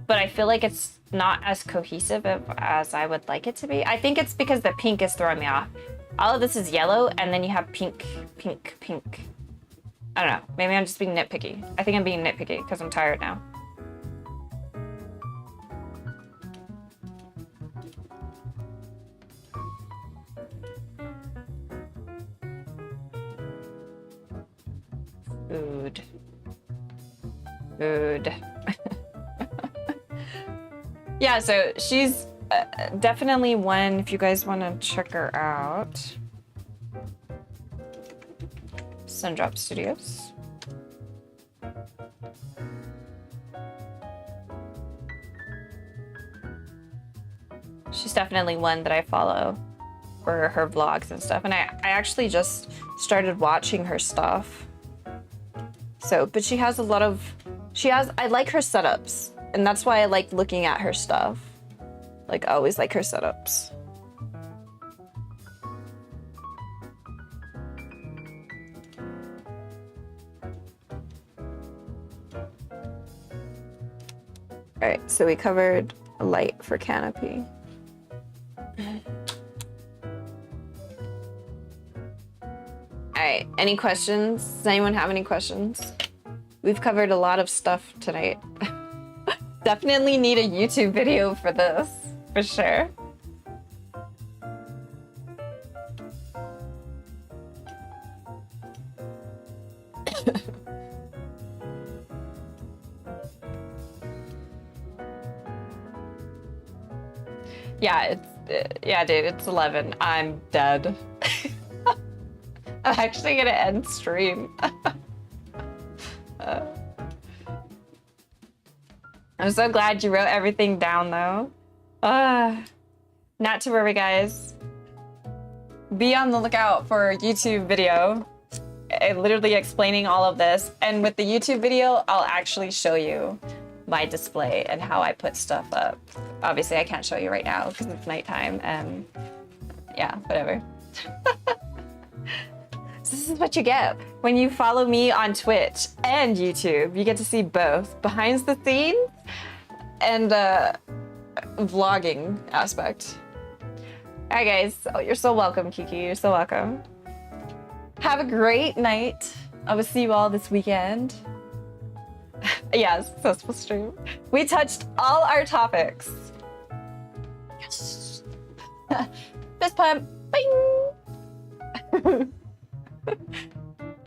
but I feel like it's not as cohesive as I would like it to be. I think it's because the pink is throwing me off. All of this is yellow, and then you have pink, pink, pink. I don't know. Maybe I'm just being nitpicky. I think I'm being nitpicky because I'm tired now. Food. Food. Yeah, so she's definitely one, if you guys want to check her out. Sundrop Studios. She's definitely one that I follow for her vlogs and stuff. And I actually just started watching her stuff. So, but she has a lot of, I like her setups. And that's why I like looking at her stuff. Like, I always like her setups. All right, so we covered a light for canopy. All right, any questions? Does anyone have any questions? We've covered a lot of stuff tonight. Definitely need a YouTube video for this, for sure. Yeah, yeah, dude, it's 11. I'm dead. I'm actually gonna end stream. I'm so glad you wrote everything down, though. Not to worry, guys. Be on the lookout for a YouTube video, literally explaining all of this. And with the YouTube video, I'll actually show you my display and how I put stuff up. Obviously, I can't show you right now because it's nighttime and yeah, whatever. So this is what you get when you follow me on Twitch and YouTube. You get to see both behind the scenes and vlogging aspect. All right, guys. Oh, you're so welcome, Kiki. You're so welcome. Have a great night. I will see you all this weekend. Yeah, successful stream. We touched all our topics. Yes. Fist pump. Bye.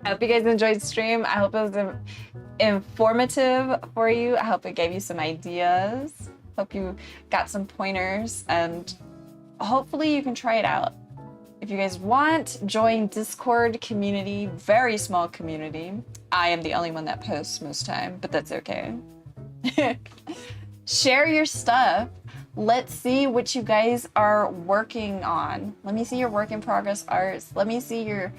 I hope you guys enjoyed the stream. I hope it was informative for you. I hope it gave you some ideas. Hope you got some pointers, and hopefully you can try it out. If you guys want, join Discord community, very small community. I am the only one that posts most time, but that's okay. Share your stuff. Let's see what you guys are working on. Let me see your work in progress arts. Let me see your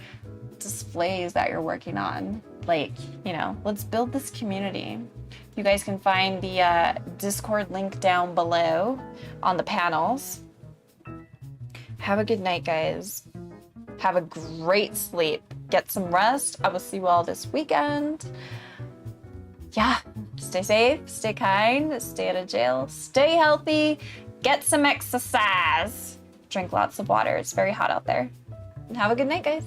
displays that you're working on. Like, you know, let's build this community. You guys can find the Discord link down below on the panels. Have a good night, guys. Have a great sleep. Get some rest. I will see you all this weekend. Yeah, stay safe, stay kind, stay out of jail, stay healthy, get some exercise, drink lots of water. It's very hot out there. And have a good night, guys.